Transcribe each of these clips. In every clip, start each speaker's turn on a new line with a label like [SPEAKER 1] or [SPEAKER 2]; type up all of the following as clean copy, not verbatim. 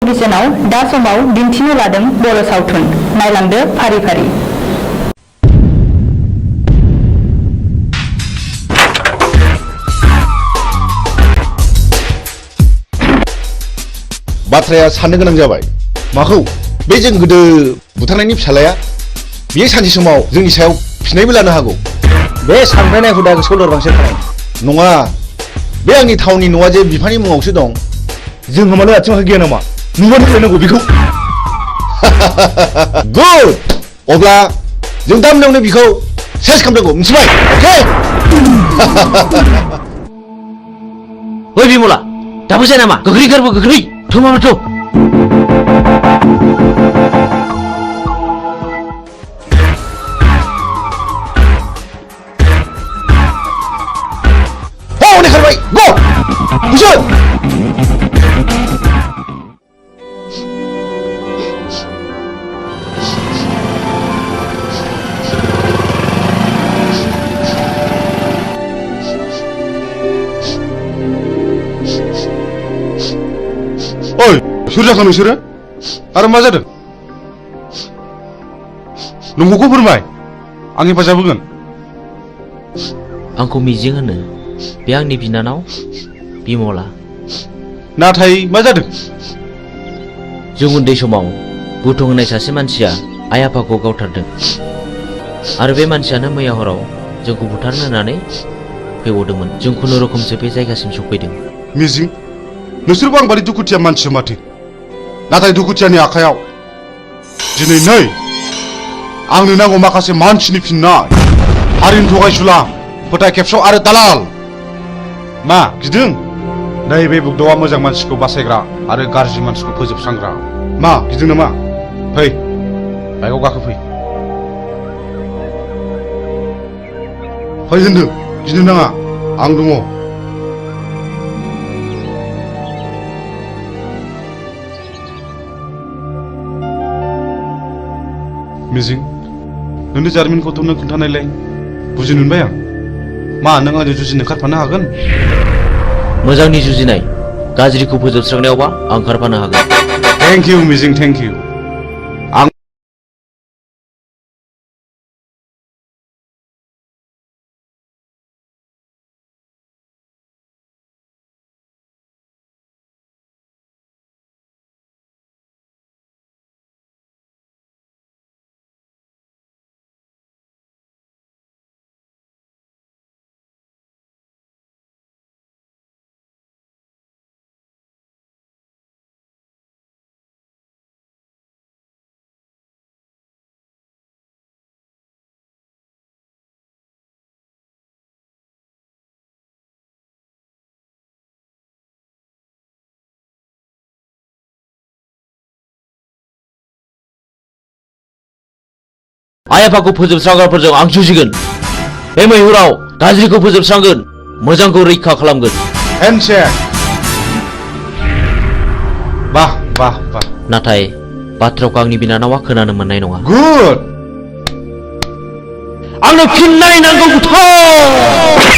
[SPEAKER 1] टेलिभिजनाव दा समाव दिन्थिनो लादों बर' सावथुन नायलांदो फारि फारि।
[SPEAKER 2] बाथ्राया साननो गोनां जाबाय माखौ बे जों गोदो बुथारनायनि फिसालाया बेयो सानसे समाव जोंनि सायाव फिनायबो लानो हागौ। बे सानफ्रायनाय हुदा गोसोआव लोरबांसो थानाय नङा। बे आंनि थावनि न'आ जे बिफानि मुङावसो दं। जों मानो आथिं आखाइ गैया नामा? नुबानो फैनांगौ बेखौ। गुड। अब्ला जों दा मोनायावनो बिखौ सेस खालामनांगौ मिथिबाय? अके।
[SPEAKER 3] ओइ बिमला दाबो जाया नामा? गोख्रै गारबो गोख्रै थमामाथ'।
[SPEAKER 2] हनै खारबाय गो बुझो। ओइ सोर जाखो नोंसोरो आरो मा जादों? नंगौखौ फोरमाय आं हेफाजाब होगोन।
[SPEAKER 3] आंखौ मिजिं होनो बे आंनि बिनानाव बिमला।
[SPEAKER 2] नाथाय मा जादों?
[SPEAKER 3] जों उन्दै समाव बुथु होननाय सासे मानसिया आइ आफाखौ गावथारदों आरो बे मानसियानो मैया हराव जोंखौ बुथारनो होननानै फैबावदोंमोन। जों खुनुरुखुमसो बे जायगासिम सफैदों।
[SPEAKER 2] मिजिं नोंसोरबो आं बादि दुखुथिया मानसि माथो। नाथाय दुखुथियानि आखायाव दिनै नै आंनो नांगौ माखासे मानसिनि फिननाय। हारिनि थगायसुला फोथाय खेबस' आरो दालाल। मा गिदों? नैबे बुग्दावा मोजां मानसिखौ बासायग्रा आरो गाज्रि मानसिखौ फोजोबस्रांग्रा। मा गिदों नामा? फै बाइकआव गाखोफै। फै होनदों गिनो नाङा आं दङ। मिजिं नोंनि जारिमिनखौथ' नों खोन्थानायलाय बुजिनो मोनबाय आं। मा नों आंजों जुजिनो ओंखारफानो हागोन?
[SPEAKER 3] मोजांनि जुजिनाय गाज्रिखौ फोजोबस्रांनायावबा आं ओंखारफानो हागोन।
[SPEAKER 2] थेंक इउ मिजिं थेंक इउ। आं
[SPEAKER 3] आइ आफाखौ फोजोबस्रांग्राफोरजों आं जुजिगोन। बे मैहुराव गाज्रिखौ फोजोबस्रांगोन, मोजांखौ रैखा खालामगोन।
[SPEAKER 2] हेन्डशेक। बाह बाह बाह।
[SPEAKER 3] नाथाय बाथ्राखौ आंनि बिनानावा खोनानो मोननाय नङा।
[SPEAKER 2] गुड।
[SPEAKER 3] आंनो फिननाय नांगौ बुथार।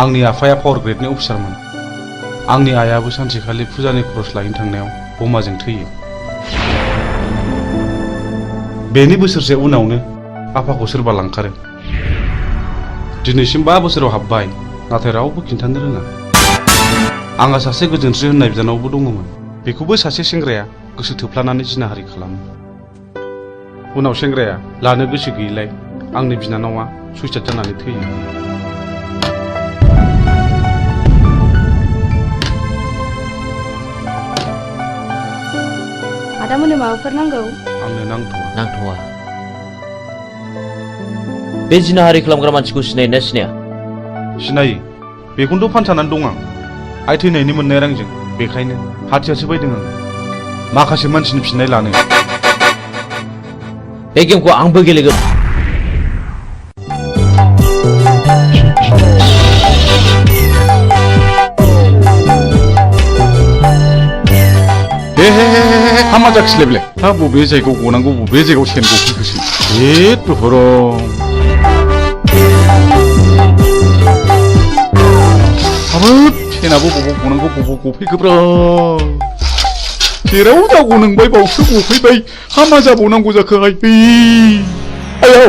[SPEAKER 2] आंनि आफाया पावार ग्रेडनि अफिसारमोन। आंनि आइयाबो सानसेखालि फुजानि खरस लायनो थांनायाव बमाजों थैयो। बेनि बोसोरसे उनावनो आफाखौ सोरबा लांखारो। दिनैसिम 5 बोसोराव हाबबाय, नाथाय रावबो खिन्थानो रोङा। आंहा सासे गोजोनस्रि होननाय बिनानावबो दङमोन। बेखौबो सासे सेंग्राया गोसो थोफ्लानानै जिनाहारि खालामो। उनाव सेंग्राया लानो गोसो गैयिलाय आंनि बिनानावा सुइसाइड जानानै थैयो।
[SPEAKER 4] आदामोननो माबाफोर नांगौ?
[SPEAKER 2] आंनो
[SPEAKER 3] नांथ'वा। बे जिनाहारि खालामग्रा मानसिखौ सिनायोना सिनाया?
[SPEAKER 2] सिनायो, बेखौनोथ' फानसानानै दं आं। आइ थैनायनि मोननाय रांजों, बेखायनो हाथियारसो बायदों आं माखासे मानसिनि फिननाय लानो।
[SPEAKER 3] बे गेमखौ आंबो गेलेगोन।
[SPEAKER 2] हामा जाखिसैलाय बेलाय। हा बबे जायगायाव गनांगौ बबे जायगायाव सेन गफैखोसै। हाबाब सेनाबो बबाव गनांगौ बबाव गफैखोब्रा। जेराव जागौ नोंबाय बावसो गफैबाय। हामा जाबावनांगौ जाखोहाय। आयौ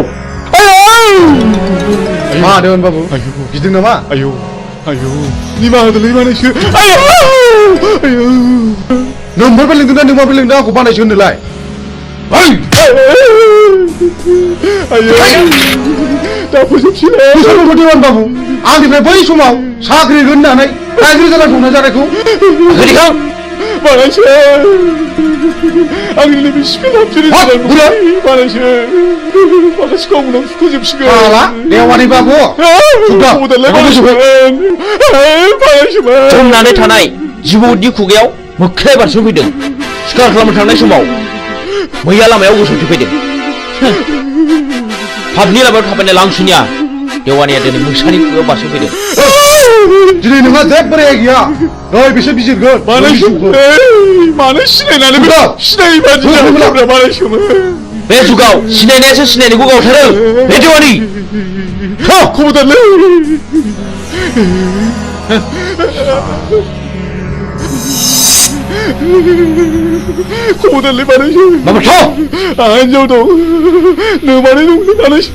[SPEAKER 5] मादों बाबु? गिदों नामा?
[SPEAKER 2] आयौ निमाहा होदोलै मानैसो।
[SPEAKER 5] नोंबो लोंदों ना नोंबो लोंदों आंखौ बानायसो होनोलाय?
[SPEAKER 2] दा फोजोबसै
[SPEAKER 5] बाबु, आंनिफ्राय बै समाव साख्रि होननानै गाज्रि जाना दंना जानायखौ
[SPEAKER 2] बानायसो। आंनि नैबे स्पिड हाबजेरै बानायसो। माखासेखौ आं उनाव फोजोबसिगोन।
[SPEAKER 5] देवानि बाबु
[SPEAKER 3] जमनानै थानाय जिबौनि खुगायाव मोख्राया बारसोमफैदों। सिखार खालामनो थांनाय समाव मैया लामायाव गसंथि फैदों। पाबनि लामायाव थाबायनाय लांसुनिया देवानिया दिनै मोसानि खुगायाव बारसोमफैदों।
[SPEAKER 5] दिनै नोंहा जेबो रेहाय गैया। ओइ बिसोर बिजिरगोन।
[SPEAKER 2] मानो सिनायनानै सिनायै बादि बानायसोमोन।
[SPEAKER 3] बे जुगाव सिनायनायासो सिनायनायखौ गावथारो। बे देवानि
[SPEAKER 2] खबरदारलै। खबरदारलै बानायसो। आंहा हिनजाव दं, नोमानै दं बानायसो।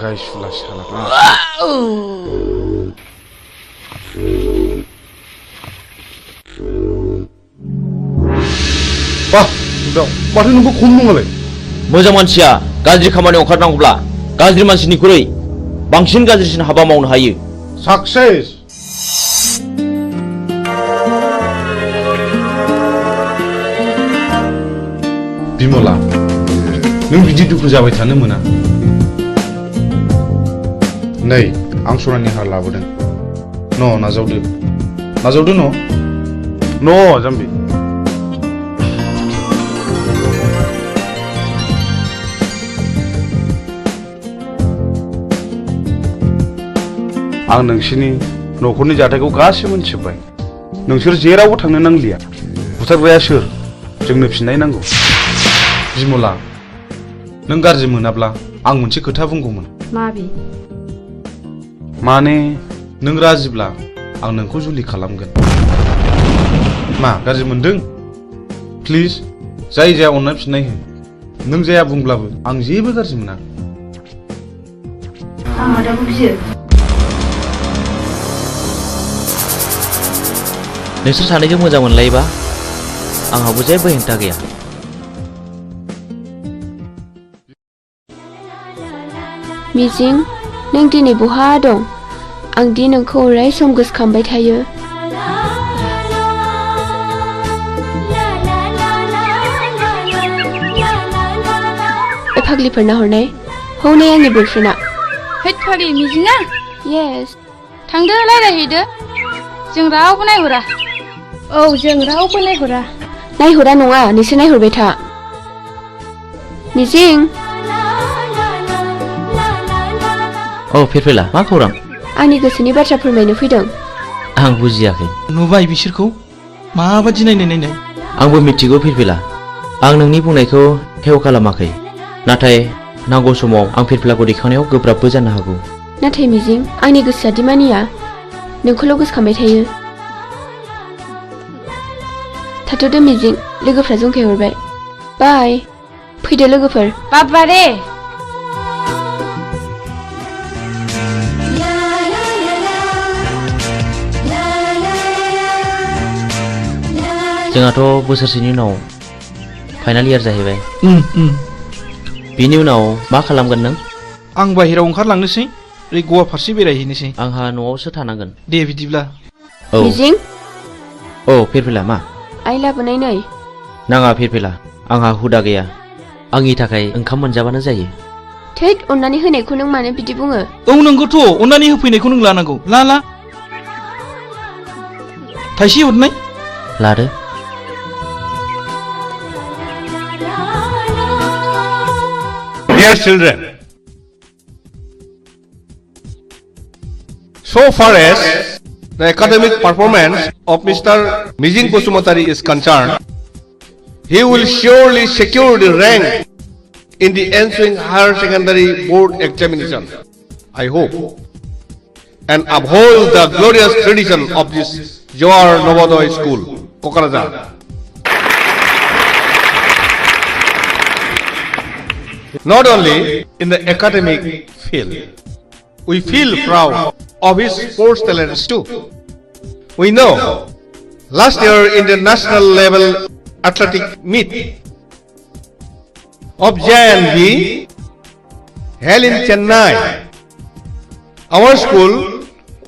[SPEAKER 2] गायसुला साला।
[SPEAKER 5] माथो नोंबो खम नङालाय?
[SPEAKER 3] मोजां मानसिया गाज्रि खामानियाव ओंखारनांगौब्ला गाज्रि मानसिनिख्रुइ बांसिन गाज्रिसिन हाबा मावनो हायो।
[SPEAKER 5] साक्सेस।
[SPEAKER 2] बिमला, नों बिदि दुखु जाबाय थानो मोना। नै आं सनानि हार लाबोदों। नाजावदो जाम्बि। आं नोंसिनि न'खरनि जाथायखौ गासिबो मोनथिजोब्बाय। नोंसोर जेरावबो थांनो नांलिया। बुथारग्राया सोर? जोंनो फिननाय नांगौ। बिमला, नों गाज्रि मोनाब्ला आं मोनसे खोथा बुंगौमोन। माने नों राजिब्ला आं नोंखौ जुलि खालामगोन। मा गाज्रि मोनदों? प्लिज जाय जाया अननानै फिननाय हो। नों जाया बुंब्लाबो आं जेबो गाज्रि मोना।
[SPEAKER 3] नोंसोर सानैजों मोजां मोनलायोबा आंहाबो जेबो हेंथा गैया।
[SPEAKER 4] मिजिं, नों दिनै बहा दं? आं दि नोंखौ अराय सम गोसोखांबाय थायो। फाग्लिफोर नाहरनाय हौनै आंनि बयफ्रेन्डआ।
[SPEAKER 6] हेट फाग्लि मिजिङा?
[SPEAKER 4] येस।
[SPEAKER 6] थांदो रायज्लायहैदो। जों रावबो नायहरा। औ, जों रावबो नायहरा।
[SPEAKER 4] नायहरा नङा, नोंसोर नायहरबाय था। मिजिं।
[SPEAKER 3] औ फिरफिला, मा खौरां?
[SPEAKER 4] आंनि गोसोनि बाथ्रा फोरमायनो फैदों।
[SPEAKER 3] आं बुजियाखै।
[SPEAKER 7] नुबाय बिसोरखौ माबादि नायनाय।
[SPEAKER 3] आंबो मिथिगौ फिरफिला। आं नोंनि बुंनायखौ हेव खालामाखै। नाथाय नांगौ समाव आं फिरफिलाखौ दैखांनायाव गोब्राबबो जानो हागौ।
[SPEAKER 4] नाथाय मिजिं आंनि गोसोआ दि मानिया नोंखौल' गोसोखांबाय थायो। थाथ'दो मिजिं लोगोफ्रा जंखायहरबाय। बाय फैदो लोगोफोर।
[SPEAKER 6] बाबारे
[SPEAKER 3] जोंहाथ' बोसोरसेनि उनाव फाइनाल इयार जाहैबाय। बिनि उनाव मा खालामगोन नों?
[SPEAKER 5] आं बाहेरायाव ओंखारलांनोसै ओरै गवा फारसे बेरायहैनोसै।
[SPEAKER 3] आंहा न'आवसो थानांगोन।
[SPEAKER 5] दे बिदिब्ला।
[SPEAKER 3] औ
[SPEAKER 4] मिजिं
[SPEAKER 3] औ फिरफिला मा?
[SPEAKER 4] आइ लाबोनाय नै।
[SPEAKER 3] नाङा फिरफिला, आंहा हुदा गैया। आंनि थाखाय ओंखाम मोनजाबानो जायो।
[SPEAKER 4] थैद अननानै होनायखौ नों मानो बिदि बुङो?
[SPEAKER 5] औ नंगौथ' अननानै होफैनायखौ नों लानांगौ। ला थाइसे हरनाय।
[SPEAKER 3] लादो।
[SPEAKER 7] Dear children, so far as the academic performance of Mr. Mijing Basumatari is concerned, he will surely secure the rank in the ensuing higher secondary board examination, I hope, and uphold the glorious tradition of this Johar Novodoy School, Kokarajar. Not only in the academic field, we feel proud of his sports talents too. We know last year in the national level athletic meet of JNB held in Chennai, our school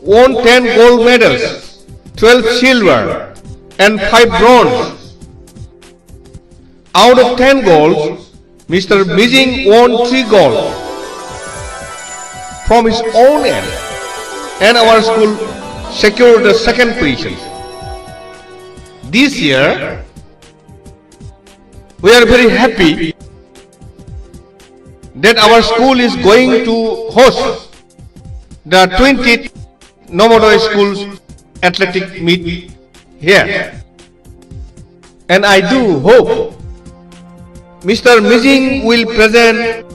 [SPEAKER 7] won 10 gold medals, 12 silver and 5 bronze. Out of 10 golds, Mr. Mijing won 3 gold from his own end, and our school secured the second position. This year, we are very happy that our school is going to host the 20th Novodoy Schools athletic meet here, and I do hope Mr. Mijing will present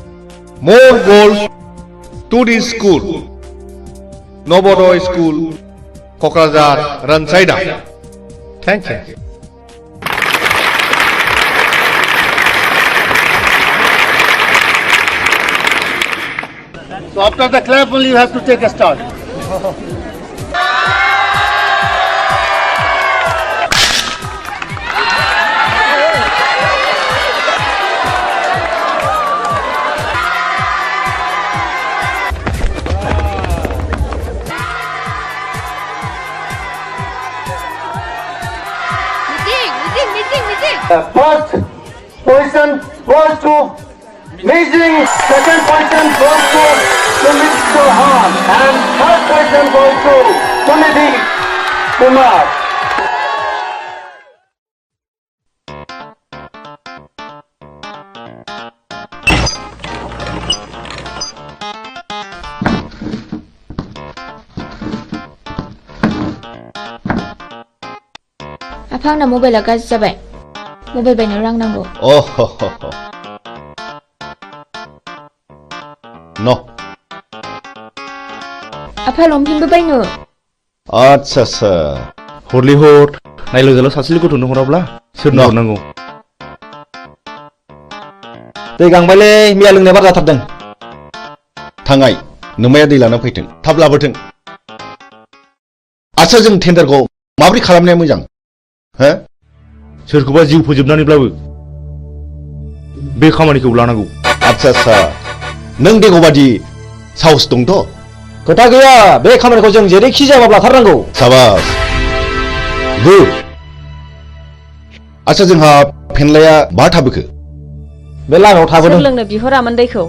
[SPEAKER 7] more goals to this school, Novodoy School, Kokrazar, Ransaida. Thank you.
[SPEAKER 8] So after the clap only you have to take a start. The first position goes to Mijing, second position goes to Sumit Chauhan, and third position goes to Sunidhi Kumar.
[SPEAKER 4] आफा आंना मबाइला गाज्रि जाबाय। Mobile बायनो रां नांगौ।
[SPEAKER 7] No.
[SPEAKER 4] आफा लंपेन्टबो बायनो।
[SPEAKER 7] आच्छा हरलि हर नायलो जाला सासेल गथ'नो हराब्ला सोरनो हरनांगौ?
[SPEAKER 9] दै गांबायलै मैया लोंनाय बार जाथारदों।
[SPEAKER 7] थांगाय नोमाया दै लाना फैथों, थाब लाबोथों। आच्छा जों टेन्डारखौ माबोरै खालामनाया मोजां? हो?
[SPEAKER 2] सोरखौबा जिउ फोजोबनानैब्लाबो बे खामानिखौ लानांगौ।
[SPEAKER 7] आच्छा नों देगौबादि साहस दंथ'?
[SPEAKER 9] खोथा गैया, बे खामानिखौ जों जेरैखि जायाबाबो लाथारनांगौ।
[SPEAKER 7] साबास गुड। आच्छा जोंहा फेनलाया बहा थाबोखो?
[SPEAKER 9] बे लामायाव थाबोदों।
[SPEAKER 1] सोर लोंनो बिहरामोन दैखौ?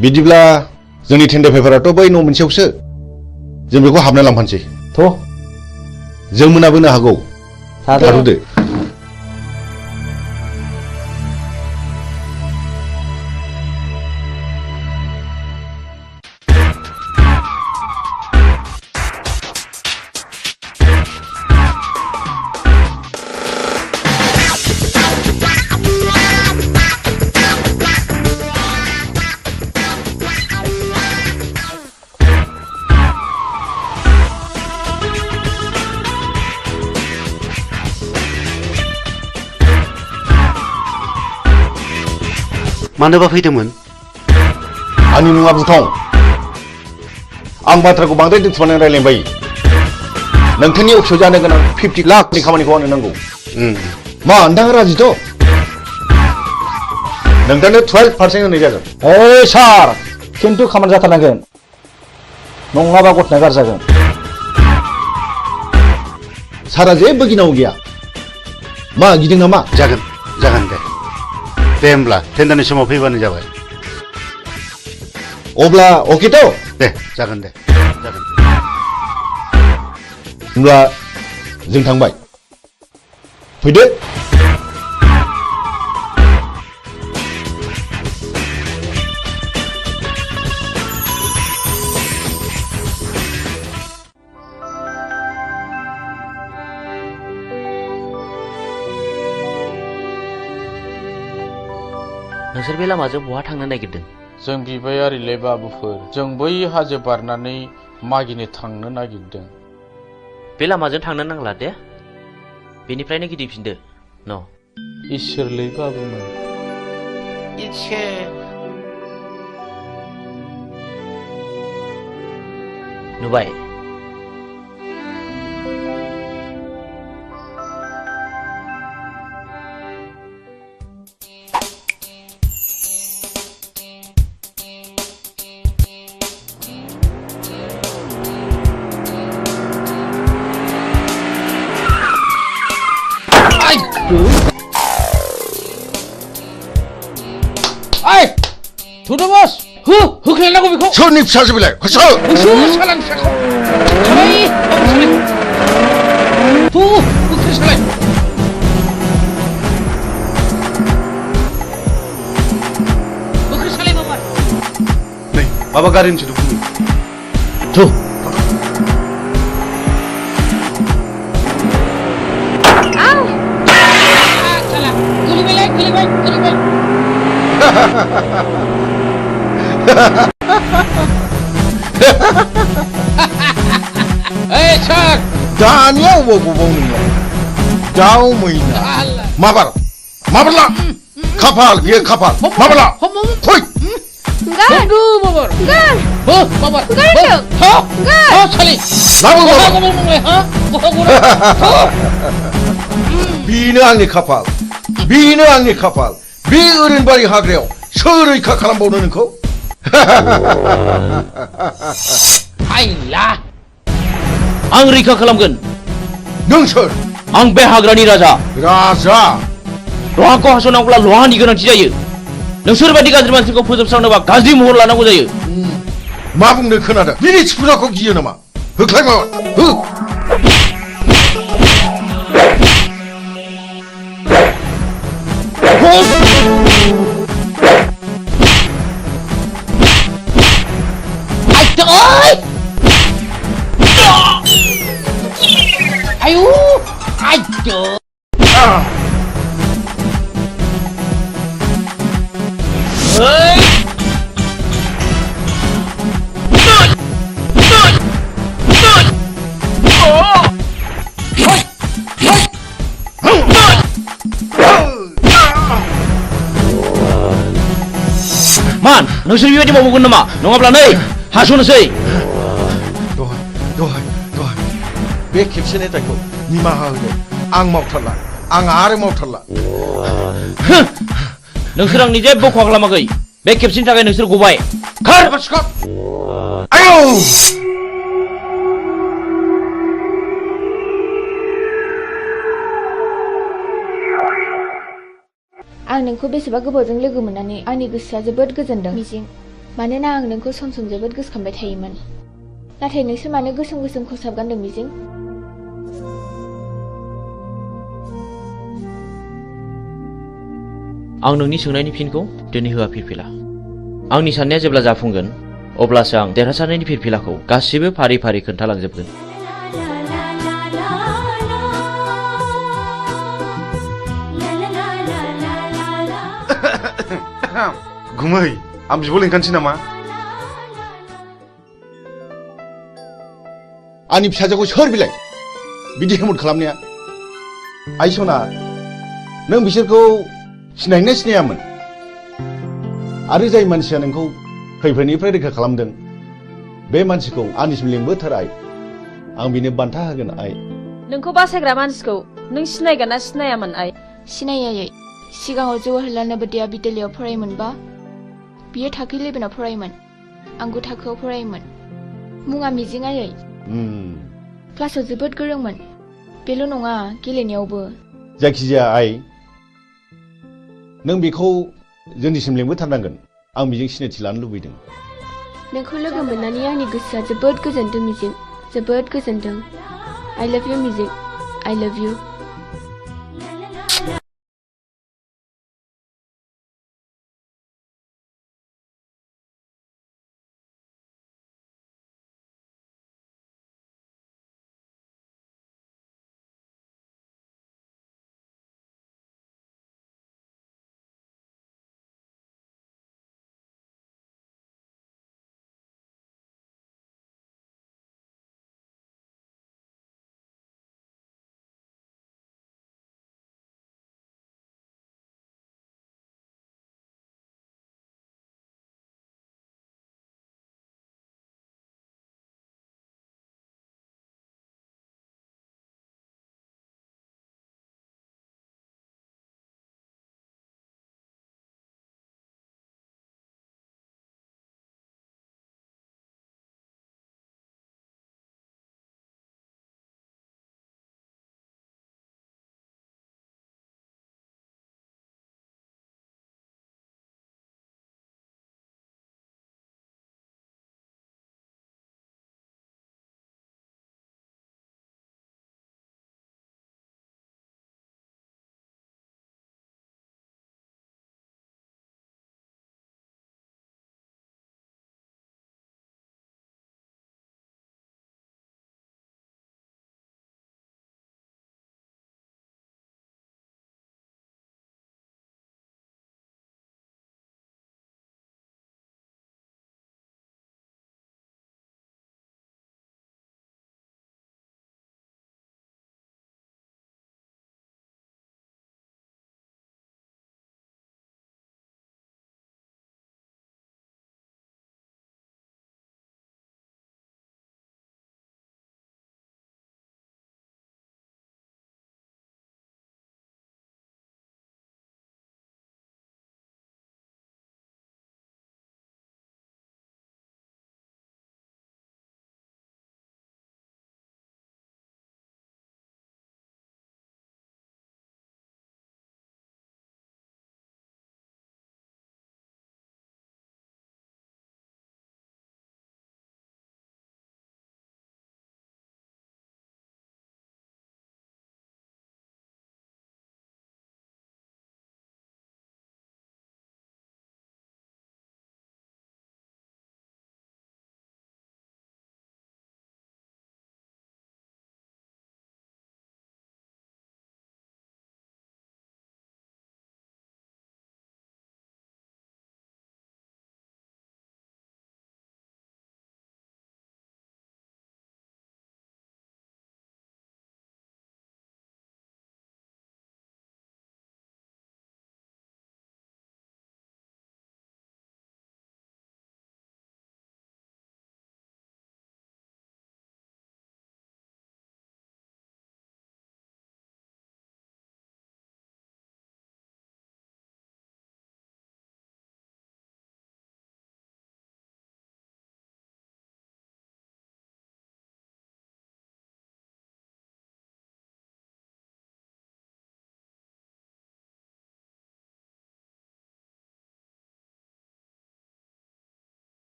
[SPEAKER 7] बिदिब्ला जोंनि टेन्डार पेपाराथ' बै न' मोनसेयावसो, जों बेखौ हाबना लांफानोसै। जों मोनाबोनो हागौ। थाथ'दो।
[SPEAKER 2] मानोबा फैदोंमोन?
[SPEAKER 5] आंनि मुङा बुथं आं बाथ्राखौ बांद्राय दोनथुमनानै रायलायबाय नोंथांनि अफिसाव जानो गोनां 50 लाखनि खामानिखौ आंनो नांगौ मा नोंथाङा राजिथ' नोंथांनो 12% होनाय जागोन
[SPEAKER 9] ओइ सार खिन्थु खामानि जाथारनांगोन नङाबा गथनाय गाज्रि जागोन
[SPEAKER 5] सारा जेबो गिनांगौ गैया मा गिदों नामा
[SPEAKER 2] जागोन दे होमब्ला टेन्डारनि समाव फैबानो जाबाय
[SPEAKER 5] अब्ला अकेथ'
[SPEAKER 2] दे जागोन
[SPEAKER 5] होमब्ला जों थांबाय फैदो
[SPEAKER 3] नोंसोर बे लामाजों बहा थांनो नागिरदों?
[SPEAKER 10] जों बिबायारिले बाबुफोर जों बै हाजो बारनानै मागिनो थांनो नागिरदों
[SPEAKER 3] बे लामाजों थांनो नांला दे बेनिफ्रायनो गिदिंफिनदो न
[SPEAKER 10] इसोरलै बाबुमोन
[SPEAKER 3] नुबाय
[SPEAKER 10] थुदो बस होख्लायनांगौ बेखौ
[SPEAKER 5] सोरनि फिसासो बेलाय होसो
[SPEAKER 10] सालान फिसाखौ सालाय होख्रि सालाय होख्रि सालाय बाबा
[SPEAKER 2] नै माबा गारिनि सोदोब खोनायो
[SPEAKER 5] थु
[SPEAKER 10] Hey, Chak!
[SPEAKER 5] दानिया अबाव गबाव नोङो दाउ मैना माबारला खाफाल बियो खाफाल माबारला फै
[SPEAKER 10] Aduh, babar. Babar. Sali.
[SPEAKER 5] लाबो
[SPEAKER 10] Ngomong mulai, ha?
[SPEAKER 5] बेनो आंनि खाफाल बे ओरैनबारि हाग्रायाव सोर रैखा खालामबावनो नोंखौ
[SPEAKER 10] Ayolah.
[SPEAKER 3] आं रैखा खालामगोन
[SPEAKER 5] नों सोर
[SPEAKER 3] आं बे हाग्रानि राजा लहाखौ हास'नांगौब्ला लहानि गोनांथि जायो नोंसोर बायदि गाज्रि मानसिखौ फोजोबस्रांनोबा गाज्रि महर लानांगौ जायो
[SPEAKER 5] मा बुंनो खोनादों बिनि थिफुनाखौ गियो नामा होख्लाय माबा हो
[SPEAKER 3] मान नोंसोर बेबायदि मावगोन नामा नङाब्ला नै हास'नोसै
[SPEAKER 5] दहाय बे खेबसेनि दायखौ निमाहा होदो आं मावथारला आं आरो मावथारला
[SPEAKER 3] नोंसोर आंनि जेबो खहा खालामाखै बे खेबसेनि थाखाय नोंसोर गबाय खार
[SPEAKER 5] आयौ
[SPEAKER 4] आं नोंखौ बेसेबा गोबावजों लोगो मोननानै आंनि गोसोआ जोबोद गोजोनदों मिजिं मानोना आं नोंखौ सम सम जोबोद गोसोखांबाय थायोमोन नाथाय नोंसोर मानो गोसोम खसाब गानदों मिजिं
[SPEAKER 3] आं नोंनि सोंनायनि फिनखौ दिनै होआ फिरफिला आंनि साननाया जेब्ला जाफुंगोन अब्लासो आं देरहासारनायनि फिरफिलाखौ गासिबो फारि फारि खोन्थालांजोबगोन
[SPEAKER 2] गुमै आं बिब' लिंखानोसै नामा
[SPEAKER 5] आंनि फिसाजोखौ सोर बिलाय बिदि हेमत खालामनाया आइ सना नों बिसोरखौ सिनायनो सिनायामोन आरो जाय मानसिया नोंखौ खैफोदनिफ्राय रैखा खालामदों बे मानसिखौ आंनिसिम लिंबोथार आइ आं बिनो बान्था होगोन आइ
[SPEAKER 11] नोंखौ बासायग्रा मानसिखौ नों सिनायगोन ना सिनायामोन आइ
[SPEAKER 4] सिनायै सिगाङाव जवाहरलाल नवोदया बिद्यालयाव फरायोमोनबा बियो थाखो 11आव फरायोमोन आं 9 थाखोआव फरायोमोन मुङा मिजिं आयै क्लासाव जोबोद गोरोंमोन बेल' नङा गेलेनायावबो
[SPEAKER 5] जायखिजाया आइ नों बेखौ जोंनिसिम लिंबोथारनांगोन आं बेजों सिनायथि लानो लुबैदों
[SPEAKER 4] नोंखौ लोगो मोननानै आंनि गोसोआ जोबोद गोजोनदों मिजिं जोबोद गोजोनदों I love you मिजिं I love you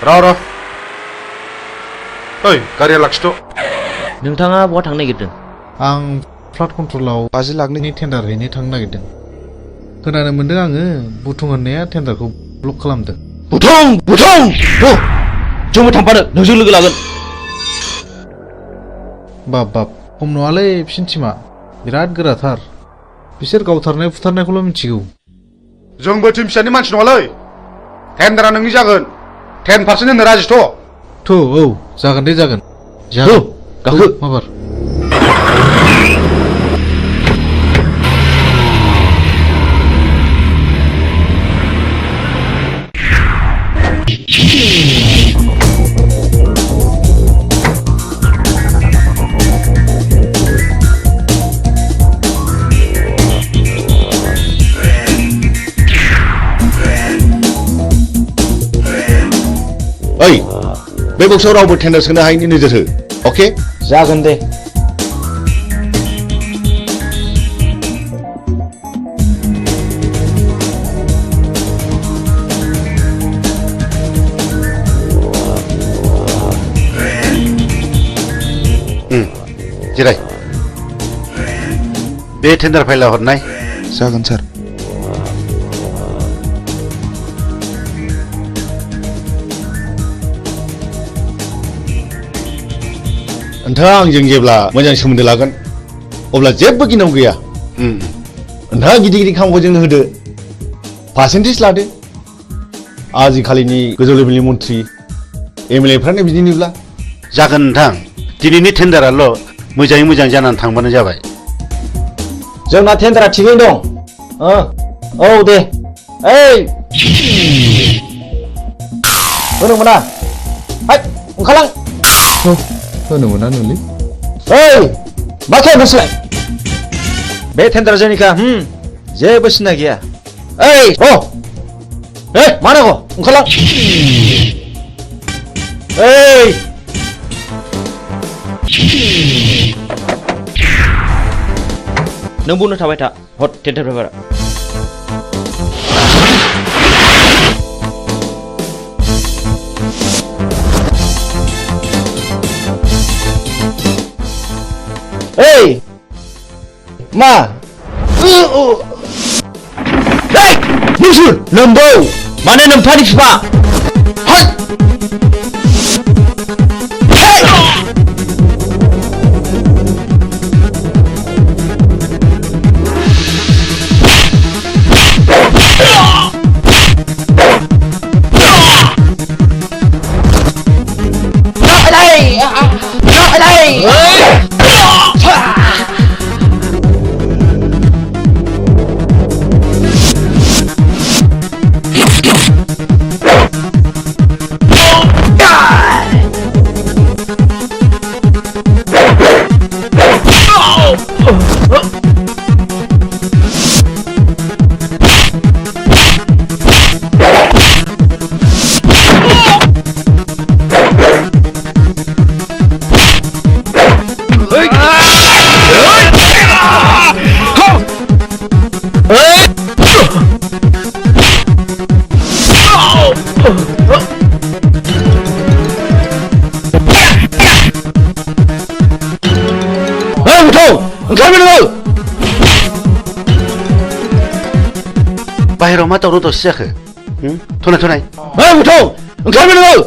[SPEAKER 2] र' ओइ गारिया लाखिथ'
[SPEAKER 3] नोंथाङा बहा थांनो नागिरदों?
[SPEAKER 12] आं फ्लाड कन्ट्रलाव 50 लाखनि टेन्डार हैनो थांनो नागिरदों। खोनानो मोनदों आङो बुथुं होननाया टेन्डारखौ ब्लक खालामदों।
[SPEAKER 3] बुथुं जोंबो थांफानो नोंजों लोगो लागोन।
[SPEAKER 12] बाब खम नङालै बिसिनि टिमा बिराद गोराथार। बिसोर गावथारनाय फुथारनायखौल' मिथिगौ।
[SPEAKER 2] जोंबो टिम फिसानि मानसि नङालै। टेन्डारा नोंनि जागोन। 10% होनो राजिथ'।
[SPEAKER 12] औ जागोन दे जागोन।
[SPEAKER 3] गाखो
[SPEAKER 12] माबार
[SPEAKER 5] ओइ बे बक्सआव रावबो टेन्डार सोनो हायैनि नोजोर हो अके
[SPEAKER 9] जागोन दे
[SPEAKER 5] जिराय बे टेन्डार फाइला हरनाय
[SPEAKER 12] जागोन सार
[SPEAKER 5] नोंथाङा आंजों जेब्ला मोजां सोमोन्दो लागोन अब्ला जेबो गिनांगौ गैया नोंथाङा गिदिर गिदिर खामानिखौ जोंनो होदो पार्सेन्टेज लादो आजिखालिनि गोजौ लेभेलनि मन्थ्रि एमएलएफ्रानो बिदिनोब्ला
[SPEAKER 13] जागोन नोंथां दिनैनि टेन्डाराल' मोजाङै मोजां जानानै थांबानो जाबाय
[SPEAKER 9] जोंना टेन्डारा थिगैनो दं औ दे ओइ होनो मोना ओंखारलां
[SPEAKER 12] होनो मोना नोंलै
[SPEAKER 9] ओइ मा खालामदों नोंसोरलाय बे टेन्डारा जोंनिखा जेबो सिन्था गैया ओइ मा नांगौ ओंखारलां ओइ
[SPEAKER 3] नों बुंनो थाबाय था हट टेन्डार पेपारा
[SPEAKER 9] ओइ मा नोंसोर नोम्बौ माने नोम्फानि बिफा
[SPEAKER 13] बाहेराव मा दावराव दावसि जाखो थनाय
[SPEAKER 9] ओंखारबाय नोङो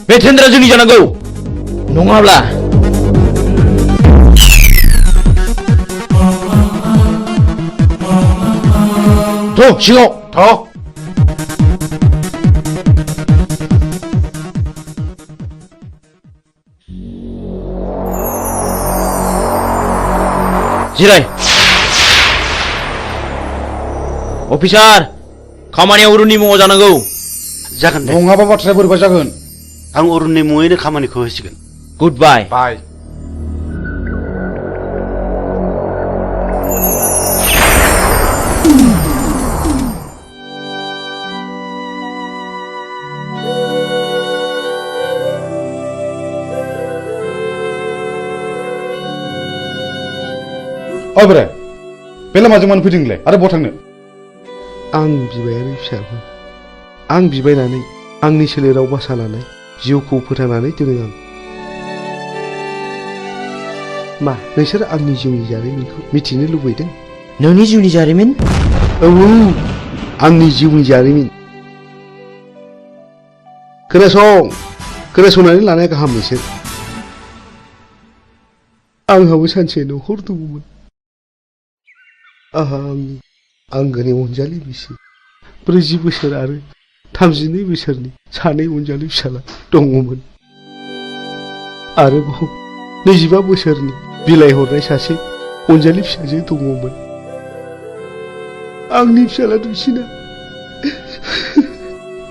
[SPEAKER 9] बे टेन्डारा जोंनि जानांगौ नङाब्ला सिङाव जिराय अफिसार खामानिया अरुननि मुङाव जानांगौ
[SPEAKER 13] जागोन दे
[SPEAKER 2] नङाबा बाथ्राया बोरैबा जागोन
[SPEAKER 13] आं अरुननि मुङैनो खामानिखौ होसिगोन
[SPEAKER 3] गुड बाय
[SPEAKER 2] बाय ओइ बोराय बे लामाजों मानो फैदों नोंलाय आरो बहा थांनो?
[SPEAKER 14] आं बिबायारि फिसाखौ आं बिबायनानै आंनि सोलेराव बासा लानाय जिउखौ फोथांनानै दोनो आं। मा नोंसोर आंनि जिउनि जारिमिनखौ मिथिनो लुबैदों?
[SPEAKER 3] नोंनि जिउनि जारिमिन?
[SPEAKER 14] औ आंनि जिउनि जारिमिन। खोनासंनानै लानाया गाहाम नोंसोर। आंहाबो सानसे न'खर दङमोन। आंहा आंनि आंगोनि अनजालि बिसि 40 बोसोर आरो 32 बोसोरनि सानै अनजालि फिसाला दङमोन। आरोबाव 25 बोसोरनि बिलाइ हरनाय सासे अनजालि फिसाजो दङमोन। आंनि फिसाला दुइसिना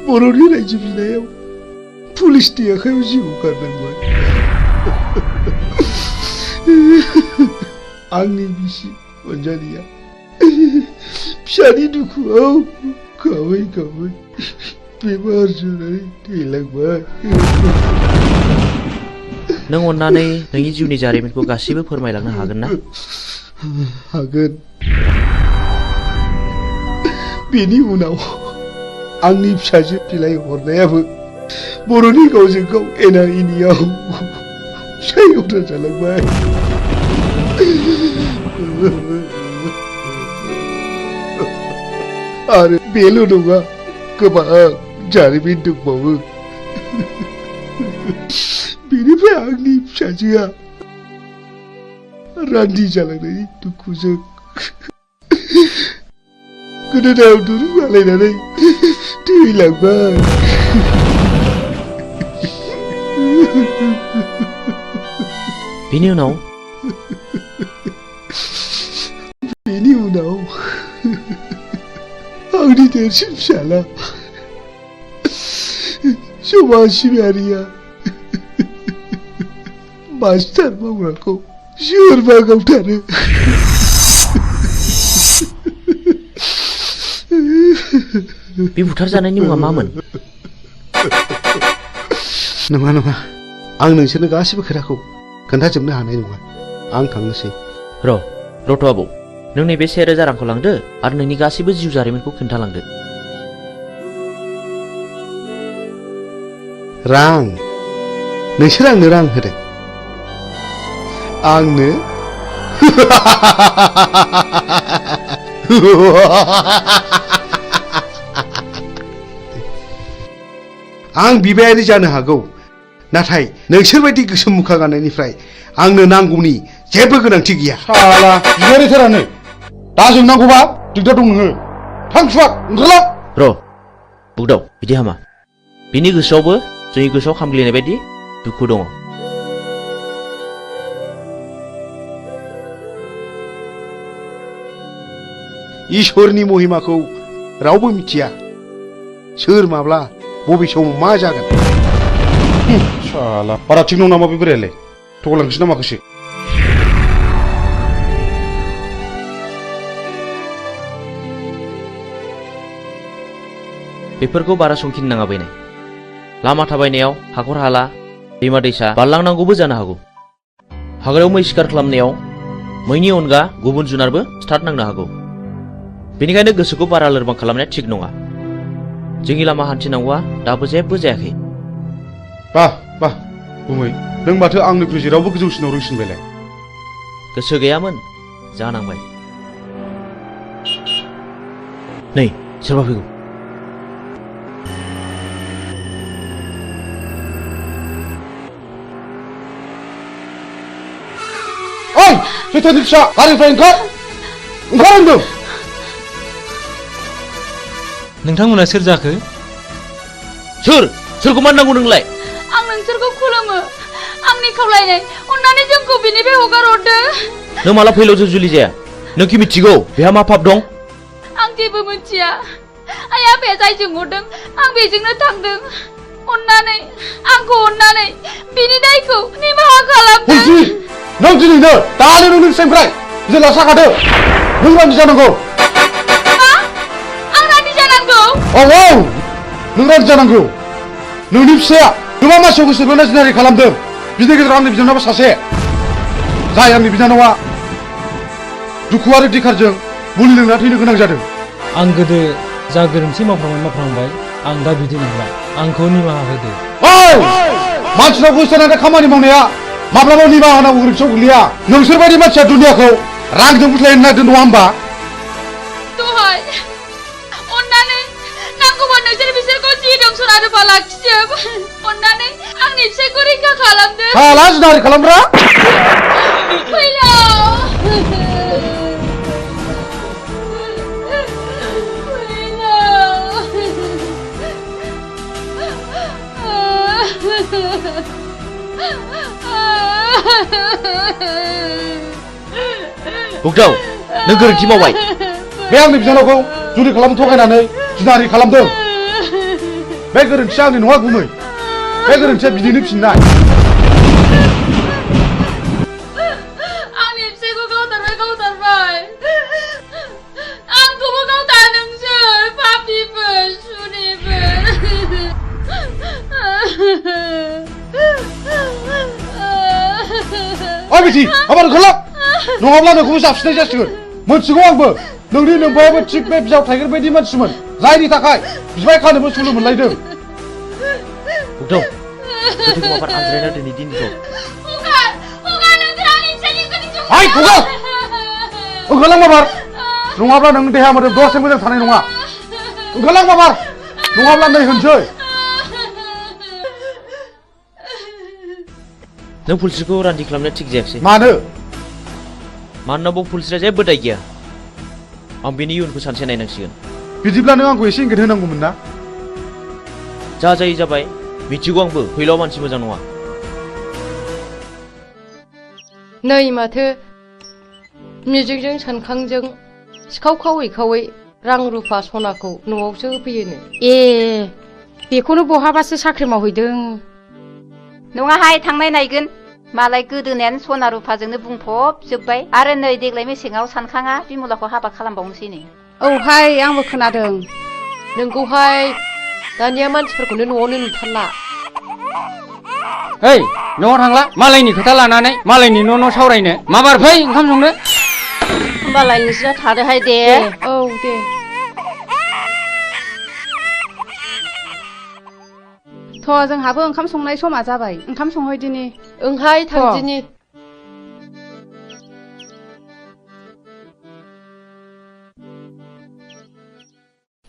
[SPEAKER 14] बर'नि रायजो बिनायाव पुलिसनि आखायाव जिउ गारनांबाय। आंनि बिसि अनजालिया फिसानि दुखुआव गाबै गाबै बेमार जानानै थैलांबाय।
[SPEAKER 3] नों अन्नानै नोंनि जिउनि जारिमिनखौ गासिबो फोरमायलांनो हागोन ना?
[SPEAKER 14] हागोन। बेनि उनाव आंनि फिसाजो बिलाइ हरनायाबो बर'नि गावजों गाव एना एनियाव फिसायवदा जालांबाय। आरो बेल' नङा, गोबां जारिमिन दंबावो। बेनिफ्राय आंनि फिसाजोआ रान्दि जालांनायनि दुखुजों गोदोनायाव दुरुं आलायनानै थैलांबाय।
[SPEAKER 3] बेनि उनाव
[SPEAKER 14] आंनि देरसिन फिसाला समाज सिबियारिया मास्टार मावग्राखौ सोरबा गावथारो।
[SPEAKER 3] बे बुथारजानायनि मुङा मामोन?
[SPEAKER 14] नङा नङा, आं नोंसोरनो गासिबो खोथाखौ खोन्थाजोबनो हानाय नङा। आं थांनोसै।
[SPEAKER 3] रथ' आबौ, नों नैबे 1000 रांखौ लांदो आरो नोंनि गासिबो जिउ जारिमिनखौ खोन्थालांदो।
[SPEAKER 14] रां? नोंसोर आंनो रां होदों? आंनो? आं बिबायारि जानो हागौ, नाथाय नोंसोरबायदि गोसोम मुखा गाननायनिफ्राय आंनो नांगौनि जेबो गोनांथि गैया।
[SPEAKER 2] साला बिबायारिथारानो दा जोंनांगौबा दिगदार दं नोङो। थां सुवाद ओंखारला।
[SPEAKER 3] बुगदाव, बिदि हामा। बिनि गोसोआवबो जोंनि गोसोआव खामग्लिनाय बायदि दुखु दङ।
[SPEAKER 14] इसोरनि महिमाखौ रावबो मिथिया। सोर माब्ला बबे समाव मा जागोन।
[SPEAKER 2] साला बारा थिग नङा नामा बे बोरायालाय? थगायलांसै ना माखासे?
[SPEAKER 3] बेफोरखौ बारा संखिनो नाङा बैनाय। लामा थाबायनायाव हाखर हाला, दैमा दैसा बारलांनांगौबो जानो हागौ। हाग्रायाव मै शिकार खालामनायाव मैनि अनगा गुबुन जुनारबो स्टार्ट नांनो हागौ। बेनिखायनो गोसोखौ बारा लोरबां खालामनाया थिग नङा। जोंनि लामा हान्थिनांगौआ दाबो जेबो जायाखै।
[SPEAKER 2] बाह गुमै, नों माथो आंनिख्रुइ जेरावबो गोजौसिनाव रोंसिनबायलाय।
[SPEAKER 3] गोसो गैयामोन, जानांबाय। नै सोरबा फैगौ।
[SPEAKER 2] ओइ सैथोनि फिसा, गारिनिफ्राय ओंखार होनदों।
[SPEAKER 15] नोंथांमोना सोर जाखो?
[SPEAKER 3] सोरखौ मान नांगौ नोंलाय?
[SPEAKER 6] आं नोंसोरखौ खुलुमो। आंनि खावलायनाय, अन्नानै जोंखौ बिनिफ्राय हगार हरदो।
[SPEAKER 3] नों माला फैलाव जुलि जाया? नोंखि मिथिगौ बेहा मा पाप दं?
[SPEAKER 6] आं जेबो मिथिया। आइ आफाया जायजों हरदों आं बेजोंनो थांदों। अन्नानै बिनि दायखौ निमाहा खालामदो।
[SPEAKER 2] नों दिनैनो दानो नोंनि फिसाइनिफ्राय जेला साखादो। नों रान्दि जानांगौ।
[SPEAKER 6] मा? आं रान्दि जानांगौ?
[SPEAKER 2] औ नों रान्दि जानांगौ। नोंनि फिसाया गोबां मानसियाव गोसो बोना जिनारि खालामदों। बिनि गेजेराव आंनि बिनानावा सासे, जाय आंनि बिनानावा दुखु आरो दिखारजों मुलि लोंना थैनो गोनां जादों
[SPEAKER 15] आं गोदो जा गोरोन्थि मावफ्रांबाय आं दा बिदि नंला आंखौ निमाहा होदो
[SPEAKER 2] मानसिनाव गोसोनानै खामानि मावनाया माब्लाबा निमाहा होनांगौ गोरोन्थियाव गोग्लैया नोंसोरबायदि मानसिया दुनियाखौ रांजों बुथायनो नागिरदों नङा होमबा
[SPEAKER 6] दहाय अन्नानै नांगौबा नोंसोर बिसोरखौ जि दं सनारुफा लाखिजोब अन्नानै आंनि फिसायखौ रैखा खालामदो
[SPEAKER 2] हाला जिनाहारि खालामग्रा
[SPEAKER 6] फैलाव
[SPEAKER 3] बुगदाव नों गोरोन्थि मावबाय
[SPEAKER 2] बे आंनि बिनानावखौ जुलि खालामनो थगायनानै जिनाहारि खालामदों बे गोरोन्थिया आंनि नङा गुमै बे गोरोन्थिया बिदिनो फिननाय
[SPEAKER 6] आंनि फिसायखौ गावथारबाय आंखौबो गावथा नोंसोर पापिफोर सुनिफोर
[SPEAKER 2] ओइ बिथि आबार ओंखारलां नङाब्ला नोंखौबो जाबसिननाय जासिगोन मोनथिगौ आंबो नोंनि नोंफायाबो थिग बे बिजाव थाइगेर बायदि मानसिमोन जायनि थाखाय बिबाय खानोबो सुलु मोनलायदों
[SPEAKER 3] बुगदाव गोथैखौ माबार आनज्रायना दोनै दिनखौ
[SPEAKER 2] हाय खुगा ओंखारलां माबार नङाब्ला नों देहा मोदोम दसे मोजां थानाय नङा ओंखारलां माबार नङाब्ला नै होनसै
[SPEAKER 3] नों पुलिसखौ रान्दि खालामनो थिग जायाखिसै
[SPEAKER 2] मानो
[SPEAKER 3] मानोना बाव पुलिसआ जेबो दाय गैया आं बेनि इयुनखौ सानसे नायनांसिगोन
[SPEAKER 2] बिदिब्ला नों आंखौ एसे इंगित होनांगौमोन ना
[SPEAKER 3] जा जायो जाबाय मिथिगौ आंबो फैलाव मानसि मोजां नङा
[SPEAKER 16] नै माथो मिजिंजों सानखांजों सिखाव खावै रां रुफा सनाखौ न'आवसो होफैयोनो
[SPEAKER 11] ए बेखौनो बहाबासो साख्रि मावहैदों
[SPEAKER 17] नङाहाय थांनाय नायगोन मालाय गोदोनायानो सना रुफाजोंनो बुंफबजोब्बाय आरो नै देग्लाय मेसेङाव सानखाङा बिमलाखौ हाबा खालामबावनोसैनो
[SPEAKER 16] औहाय आंबो खोनादों नोंखौहाय दानिया मानसिफोरखौनो न'आवनो नुथारला
[SPEAKER 18] ओइ न'आव थांला मालायनि खोथा लानानै मालायनि न' सावरायनो माबार फै ओंखाम संनो
[SPEAKER 11] होमबालाय नोंसोरा थादोहाय दे
[SPEAKER 16] औ दे थ' जोंहाबो ओंखाम संनाय समा जाबाय ओंखाम संहैदिनि ओंहाय थांदिनि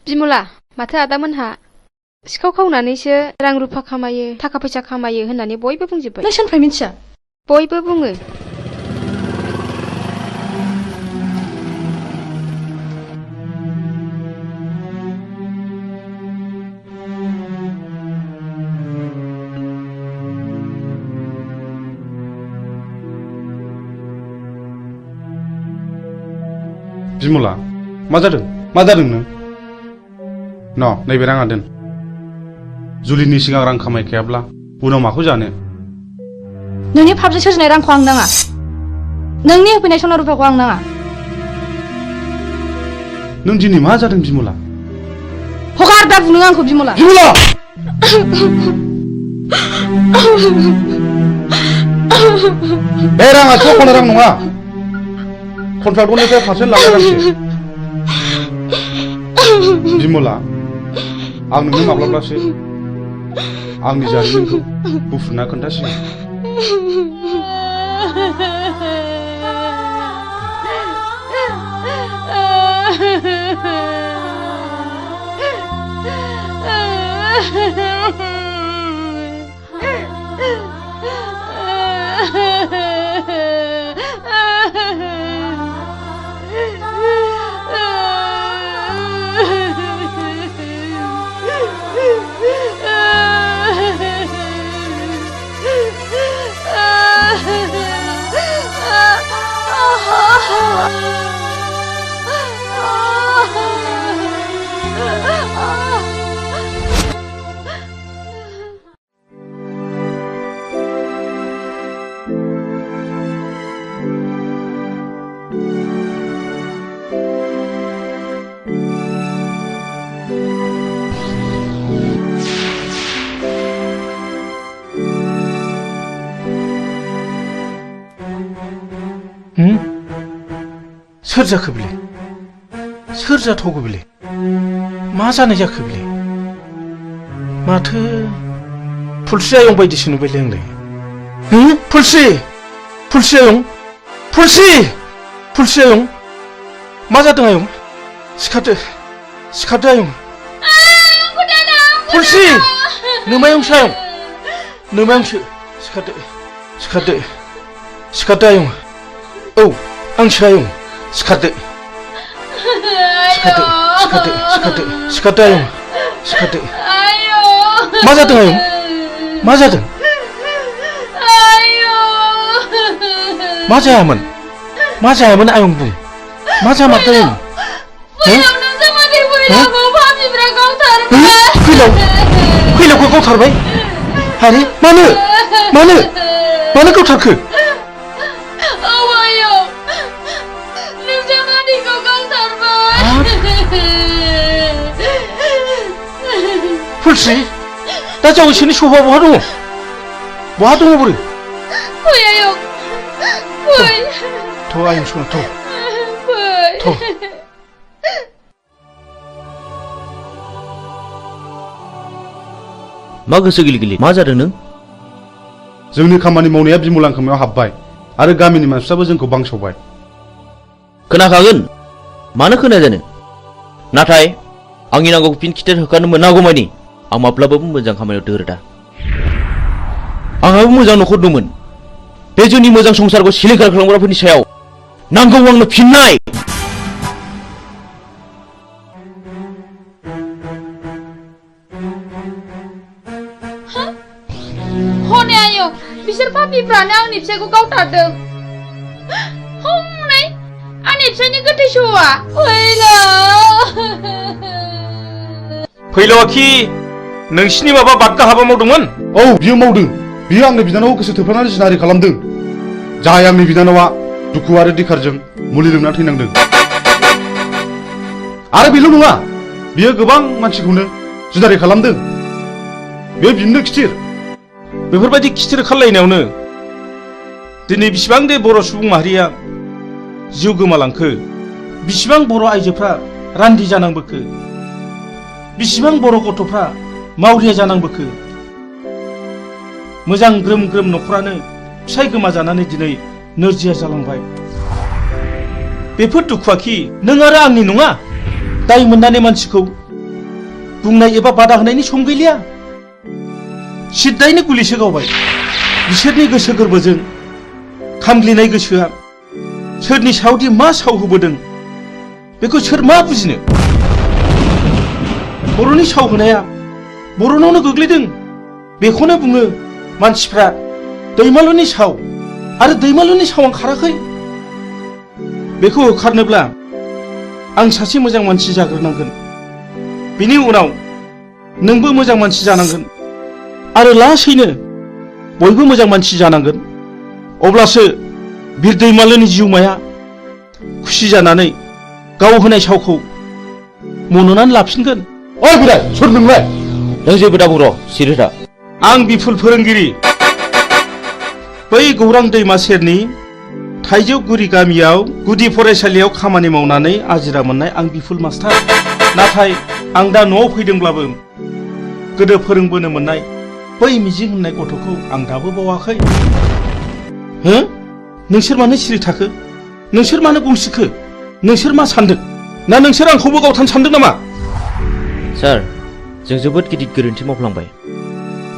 [SPEAKER 4] बिमला माथो आदामोनहा सिखाव खावनानैसो रां रुफा खामायो थाखा फैसा खामायो होननानै बयबो बुंजोब्बाय
[SPEAKER 16] नों सोरनिफ्राय मिथिया
[SPEAKER 4] बयबो बुङो
[SPEAKER 2] बिमला मा जादों नों न नैबे राङा दोन जुलिनि सिगां रां खामायखायाब्ला उनाव माखौ जानो
[SPEAKER 16] नोंनि फाबजों सोरजिनाय रांखौ आं नाङा नोंनि होफैनाय सना रुफाखौ आं नाङा
[SPEAKER 2] नों दिनै मा जादों बिमला
[SPEAKER 16] हगार दा बुनो आंखौ बिमला
[SPEAKER 2] बे राङा चखना रां नङा कन्ट्राक्टरनिफ्राय पारसेन्ट लानाय रांसो बिमला आं नोंनो माब्लाबासो आंनि जारिमिनखौ बुफ्रुना खोन्थासिगोन
[SPEAKER 14] सोर जाखो बेलाय सोर जाथावगौ बेलाय मा जानाय जाखो बेलाय माथो फुलस्रि आयं बायदिसो नुबायलै आंलाय फुलस्रि आयं फुलस्रि आयं मा जादों आयं सिखारदो आयं फुलस्रि नोमायंसो आयं नोमायंसो सिखारदो आयं औ आंसो आयं सिखारदो आयं सिखारदो मा जादों आयं मा जादों मा जायामोन आयं बुं मा जामारदों आयं फैलावखौ गावथारबाय आरे मानो गावथारखो फुलस्रि दा जावैसोनि सफा बहा दङ बोरो
[SPEAKER 6] फै आयं फै
[SPEAKER 14] थ' आयं सना थ'
[SPEAKER 3] मा गोसो गिलि मा जादों नों
[SPEAKER 2] जोंनि खामानि मावनाया बिमलां खोमायाव हाबबाय आरो गामिनि मानसिफ्राबो जोंखौ बांसावबाय
[SPEAKER 3] खोनाखागोन मानो खोनाया जानो नाथाय आंनि नांगौखौ फिन खिथेर होखानो मोनागौमानि आं माब्लाबाबो मोजां खामानियाव दोरोदा आंहाबो मोजां न'खर दंमोन बे जोंनि मोजां संसारखौ सिलिंखार खालामग्राफोरनि सायाव नांगौ आंनो फिननाय
[SPEAKER 6] हनै आयं बिसोर पापिफ्रानो आंनि फिसायखौ गावथारदों हनै आंनि फिसायनि गोथै सहआ
[SPEAKER 14] फैलावाखि नोंसिनि माबा बादगा हाबा मावदोंमोन
[SPEAKER 2] औ बियो मावदों बियो आंनि बिनानावखौ गोसो थोफ्लानानै जिनाहारि खालामदों जाय आंनि बिनानावा दुखु आरो दिखारजों मुलि लोंना थैनांदों आरो बेल' नङा बियो गोबां मानसिखौनो जिनाहारि खालामदों बे बिनो खिथिर
[SPEAKER 14] बेफोरबायदि खिथिर खालायनायावनो दिनै बिसिबां दे बर' सुबुं माहारिया जिउ गोमालांखो बिसिबां बर' आइजोफ्रा रान्दि जानांबोखो बिसिबां बर' गथ'फ्रा मावरिया जानांबोखो मोजां ग्रोम ग्रोम न'खरानो फिसाय गोमाजानानै दिनै नोरजिया जालांबाय बेफोर दुखुआखि नों आरो आंनि नङा दाय मोननानै मानसिखौ बुंनाय एबा बादा होनायनि सम गैलिया सिद्दायैनो गुलिसो गावबाय बिसोरनि गोसो गोरबोजों खामग्लिनाय गोसोआ सोरनि सायावदि मा साव होबोदों बेखौ सोर मा बुजिनो बर'नि साव होनाया बर'नावनो गोग्लैदों बेखौनो बुङो मानसिफ्रा दैमालुनि साव आरो दैमालुनि सावा खाराखै बेखौ होखारनोब्ला आं सासे मोजां मानसि जाग्रोनांगोन बिनि उनाव नोंबो मोजां मानसि जानांगोन आरो लासैनो बयबो मोजां मानसि जानांगोन अब्लासो बिर दैमालुनि जिउमाया खुसि जानानै गाव होनाय सावखौ मन'नानै लाफिनगोन
[SPEAKER 2] ओइ बोराय सोर नोंलाय
[SPEAKER 3] नों जेबो दाबुं र' सिरि था
[SPEAKER 14] आं बिफुल फोरोंगिरि बै गौरां दैमा सेरनि थाइजौगुरि गामियाव गुदि फरायसालियाव खामानि मावनानै आजिरा मोननाय आं बिफुल मास्टार नाथाय आं दा न'आव फैदोंब्लाबो गोदो फोरोंबोनो मोननाय बै मिजिं होननाय गथ'खौ आं दाबो बावाखै हो नोंसोर मानो सिरि थाखो नोंसोर मानो गंसिखो नोंसोर मा सानदों ना नोंसोर आंखौबो गावथारनो सानदों नामा
[SPEAKER 3] सार जों जोबोद गिदिर गोरोन्थि मावफ्लांबाय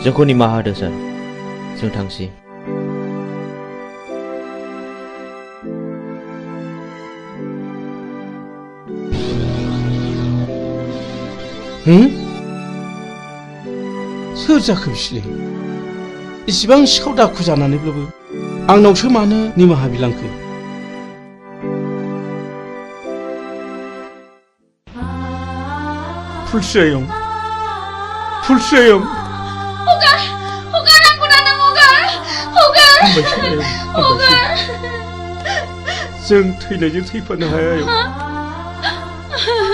[SPEAKER 3] जोंखौ निमाहा होदो सार जों थांसै
[SPEAKER 14] सोर जाखो बिसोरलाय इसिबां सिखाव दाखु जानानैब्लाबो आंनावसो मानो निमाहा बिलांखो फुलस्रि आयं जों थैनायजों थैफानो हाया आयं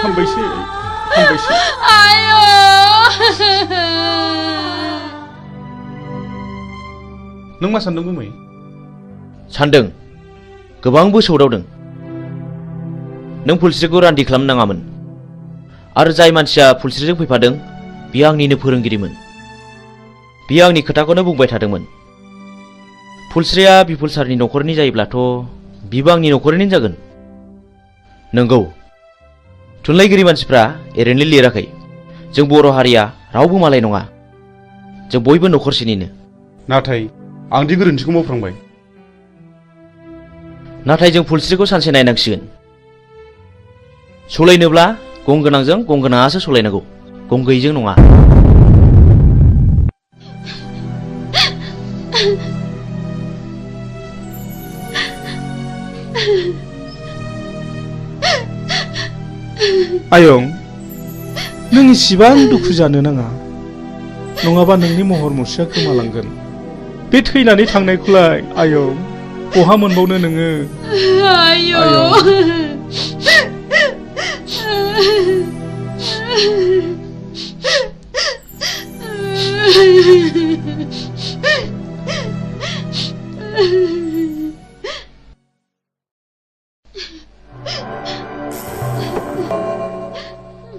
[SPEAKER 14] हामबायसै नों मा सानदों गुमै
[SPEAKER 3] सानदों गोबांबो सौदावदों नों फुलस्रिखौ रान्दि खालामनो नाङामोन आरो जाय मानसिया फुलस्रिजों फैफादों बियो आंनिनो फोरोंगिरिमोन बियो आंनि खोथाखौनो बुंबाय थादोंमोन फुलस्रिया बिपुल सारनि न'खरनि जायोब्लाथ' बिबो आंनि न'खरनिनो जागोन नंगौ थुनलाइगिरि मानसिफ्रा ओरैनो लिराखै जों बर' हारिया रावबो मालाय नङा जों बयबो न'खरसेनिनो
[SPEAKER 2] नाथाय आंदि गोरोन्थिखौ मावफ्रांबाय
[SPEAKER 3] नाथाय जों फुलस्रिखौ सानसे नायनांसिगोन सलायनोब्ला गं गोनांजों गं गोनाङासो सलायनांगौ गं गैयैजों नङा
[SPEAKER 14] आयं नों इसिबां दुखु जानो नाङा नङाबा नोंनि महर मुस्रिया गोमालांगोन बे थैनानै थांनायखौलाय आयं बहा मोनबावनो नोङो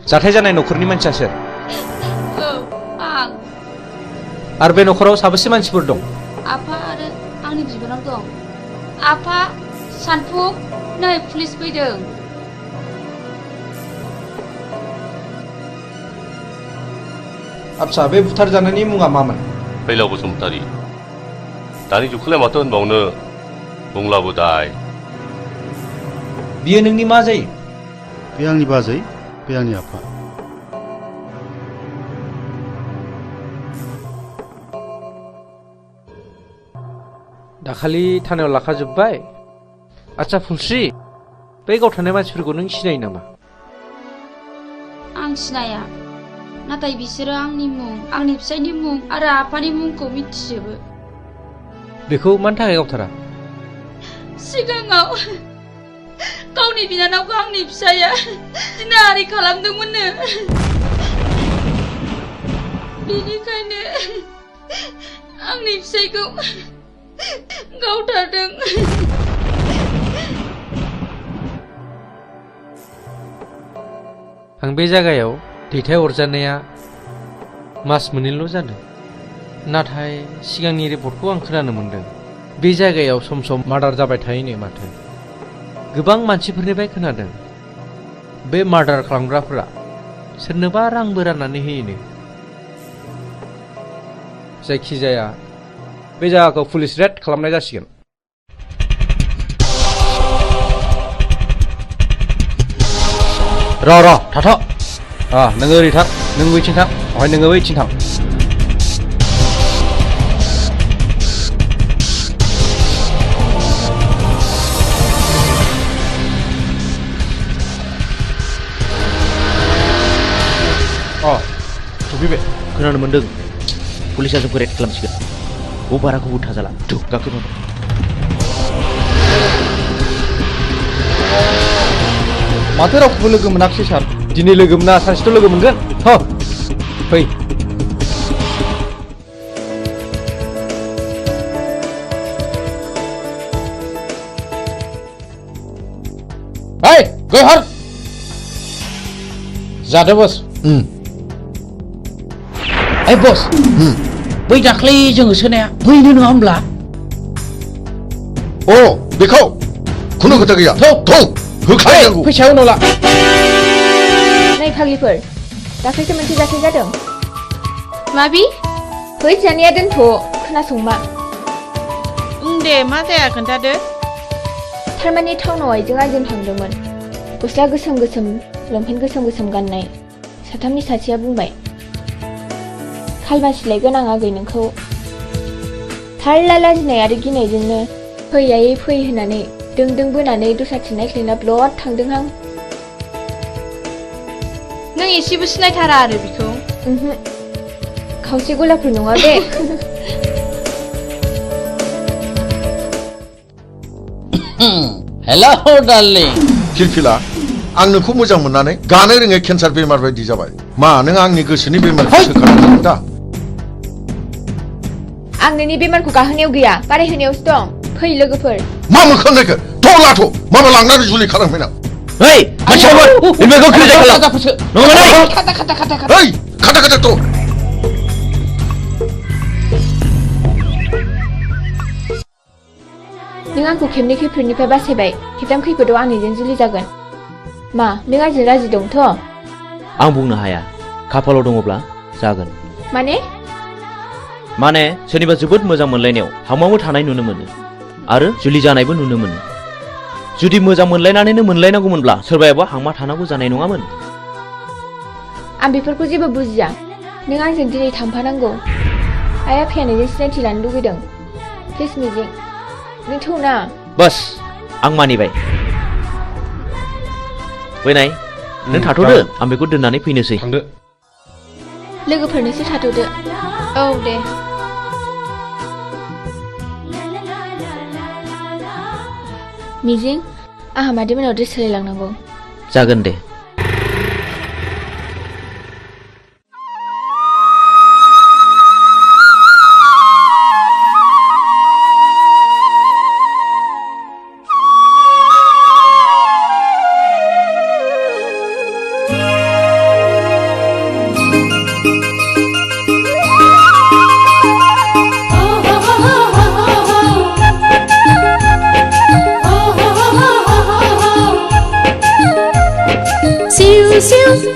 [SPEAKER 9] जाथाय जानाय न'खरनि मानसिया सोर
[SPEAKER 6] आं
[SPEAKER 9] आरो बे न'खराव साबेसे मानसिफोर दं
[SPEAKER 6] आफा आरो आंनि बिबोनां दं आफा सानफुं नै पुलिस फैदों
[SPEAKER 9] आच्छा बे बुथारजानायनि मुङा मामोन
[SPEAKER 19] फैलाव बसुमतारी दानि जुगखौलाय माथो होनबावनो बुंलाबो दाय
[SPEAKER 9] बियो नोंनि मा जायो
[SPEAKER 2] बे आंनि बाजै बे आंनि आफा
[SPEAKER 9] दाखालि थानायाव लाखाजोब्बाय आच्छा फुलस्रि बै गावथारनाय मानसिफोरखौ नों सिनायो नामा
[SPEAKER 6] आं सिनाया नाथाय बिसोरो आंनि मुं आंनि फिसायनि मुं आरो आफानि मुंखौ मिथिजोबो
[SPEAKER 9] बेखौ मानि थाखाय गावथारा
[SPEAKER 6] सिगाङाव गावनि बिनानावखौ आंनि फिसाया जिनाहारि खालामदोंमोननो बेनिखायनो आंनि फिसायखौ गावथारदों
[SPEAKER 9] आं बे जायगायाव दैथाय हरजानाया मास मोननैल' जादों नाथाय सिगांनि रिपर्टखौ आं खोनानो मोनदों बे जायगायाव सम सम मार्डार जाबाय थायोनो माथो गोबां मानसिफोरनिफ्राय खोनादों बे मार्डार खालामग्राफोरा सोरनोबा रांबो राननानै होयोनो जायखिजाया बे जायगाखौ पुलिस रेड खालामनाय जासिगोन र' थाथ' नोङो ओरै थां नों बैथिं थां ओमफ्राय नोङो बैथिं थां
[SPEAKER 3] सफैबाय खोनानो मोन्दों पुलिसा जोंखौ रेड खालामसिगोन बाराखौबो थाजाला गाखोबा
[SPEAKER 9] माथो रावखौबो लोगो मोनाखिसै सार दिनै लोगो मोना सानसेथ' लोगो मोनगोन फै
[SPEAKER 14] गयहर जादो बस
[SPEAKER 18] बस बै दाख्लै जोङो सोनाया बैनो नङा होमब्ला
[SPEAKER 5] बेखौ खुनु खोथा गैया होखानांगौ
[SPEAKER 18] फैसायाव नला
[SPEAKER 4] नै फाग्लिफोर दाख्लैसो मोनसे जाथाय जादों
[SPEAKER 6] माबि
[SPEAKER 4] फै जानाया दोनथ' खोनासंमा
[SPEAKER 6] दे मा जाया खोन्थादो
[SPEAKER 4] थारमाने टाउनाव आइजों आंजों थांदोंमोन गस्ला गोसोम गोसोम लंपेन्ट गोसोम गोसोम गाननाय साथामनि सासेया बुंबाय खालमासिलाय गोनां आगै नोंखौ थारला लाजिनाय आरो गिनायजोंनो फै आयै फै होननानै दों बोनानै दस्राथिं नायख्लायना ब्लद थांदोंहां
[SPEAKER 6] नों एसेबो सिनायथारा आरो बिखौ
[SPEAKER 4] खावसे गलाफोर नङा बे
[SPEAKER 18] हेल' डार्लिं
[SPEAKER 5] फिलफिला आं नोंखौ मोजां मोननानै गानो रोङै केन्सार बेमार बायदि जाबाय मा नों आंनि गोसोनि बेमारखौ सोखानांगोन दा
[SPEAKER 4] आं नोंनि बेमारखौ गाहोनायाव गैया बारायहोनायावसो दं फै लोगोफोर
[SPEAKER 5] मा मोखां नायखो थ' लाथ' माबा लांनानै जुलि खालामफैना
[SPEAKER 3] Hei, macam apa? Ini kau kira jaga lah. Nongol naik.
[SPEAKER 5] Hei, kata tu.
[SPEAKER 4] नों आंखौ खेबनै खैफोदनिफ्राय बासायबाय खेबथाम खैफोदाव आंनिजों जुलि जागोन मा नों आंजों राजि दंथ'
[SPEAKER 3] आं बुंनो हाया खाफालाव दङब्ला जागोन माने सोरनिबा जोबोद मोजां मोनलायनायाव हामावो थानाय नुनो मोनो आरो जुलि जानायबो नुनो मोनो जुदि मोजां मोनलायनानैनो मोनलायनांगौमोनब्ला सोरबायाबा हांमा थानांगौ जानाय नङामोन
[SPEAKER 4] आं बेफोरखौ जेबो बुजिया नों आंजों दिनै थांफानांगौ आइया फियानोजों सिनायथि लानो लुगैदों प्लिज मिजिं नों थौना
[SPEAKER 3] बस आं मानिबाय फैनाय नों थाथ'दो आं बेखौ दोननानै फैनोसै
[SPEAKER 14] थांदो
[SPEAKER 4] लोगोफोरनोसो थाथ'दो औ दे मिजिं आंहा मादै मोनाव ड्रेस सोलायलांनांगौ
[SPEAKER 3] जागोन दे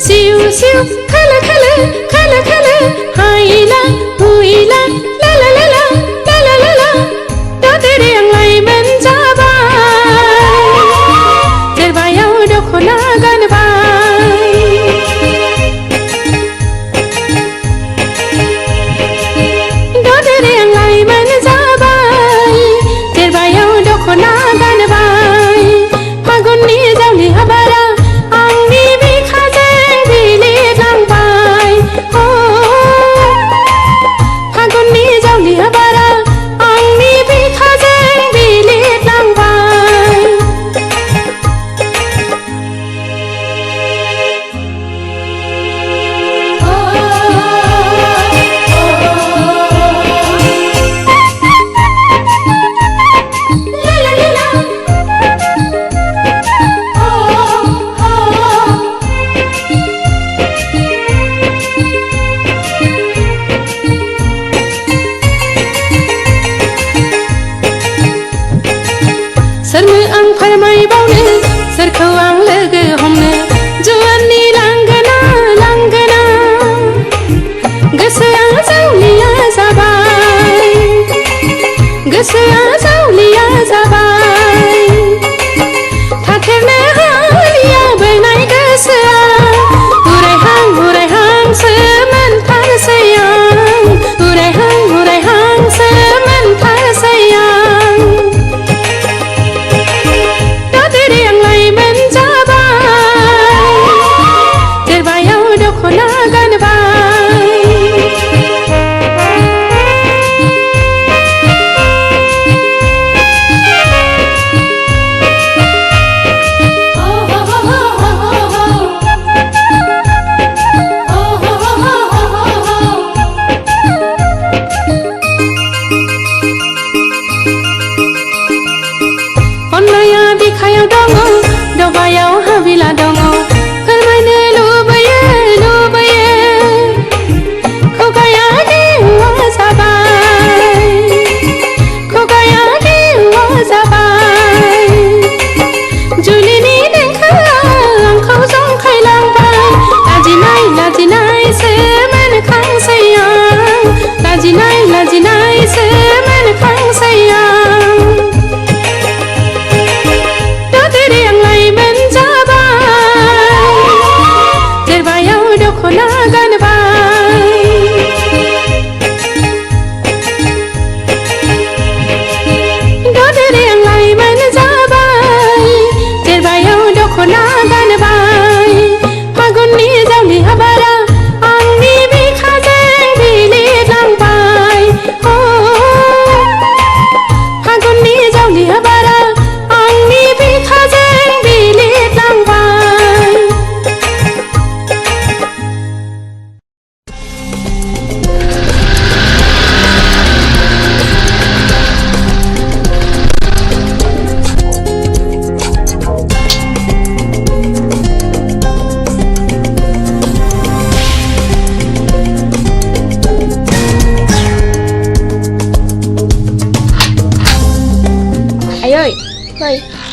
[SPEAKER 20] Siu siu kala kala kala kala haila huila la la la la la la la la da tere ang lai men jabai terbayau dokhona ganbai da tere ang lai men jabai terbayau dokhona ganbai pagonni jauli habara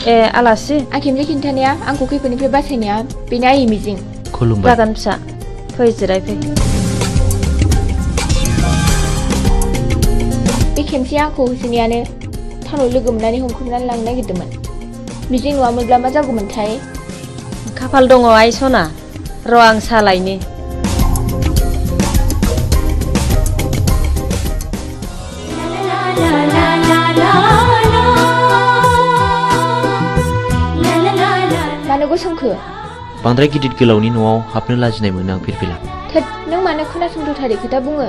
[SPEAKER 11] ए आलासि
[SPEAKER 4] आं खेबसे खिन्थानाया आंखौ खैफोदनिफ्राय बासायनाया बेनो आइ मिजिं
[SPEAKER 3] खुलुमबाय
[SPEAKER 11] जागोन फिसा फै जिरायफै
[SPEAKER 4] बे खेमसे आंखौ होसोनायानो टाउनाव लोगो मोननानै हमख्रुमनानै लांनो नागिरदोंमोन मिजिं नङामोनब्ला मा जागौमोनथाय
[SPEAKER 11] खाफाल दङ आइ सना र' आं सालायनि
[SPEAKER 4] मानो गसंखो
[SPEAKER 3] बांद्राय गिदिर गोलावनि न'आव हाबनो लाजिनाय मोनो आं फिरफिला
[SPEAKER 4] थोद नों मानो खोनासंथारै खोथा बुङो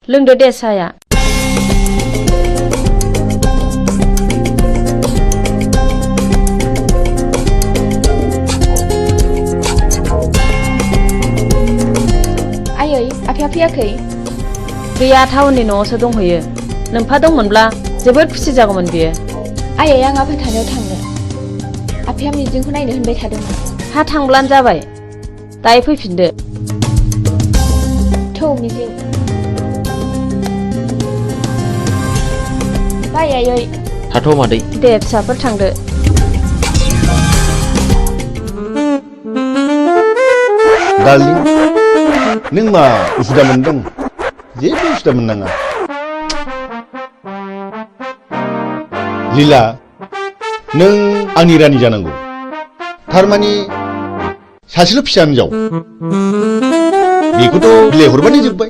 [SPEAKER 11] लोंदो दे साया
[SPEAKER 4] आयै आफाया फैयाखै
[SPEAKER 11] गैया टाउननि न'आवसो दंहैयो नोंफा दंमोनब्ला जोबोद खुसि जागौमोन बियो
[SPEAKER 4] आयै आं आफा थानायाव थांनो आफाया मिजिंखौ नायनो होनबाय थादोंमोन
[SPEAKER 11] हा थांब्लानो जाबाय दायो फैफिनदो
[SPEAKER 4] थौ मिजिं बाय आयै
[SPEAKER 3] थाथ' मादै
[SPEAKER 11] दे फिसाफोर थांदो
[SPEAKER 5] डार्लिं नों मा उसुदा मोनदों जेबो उसुदा मोननाङा लीला नों आंनि रानि जानांगौ थारमानि सासेल' फिसा हिनजाव बेखौथ' बिलाइ हरबानो जोब्बाय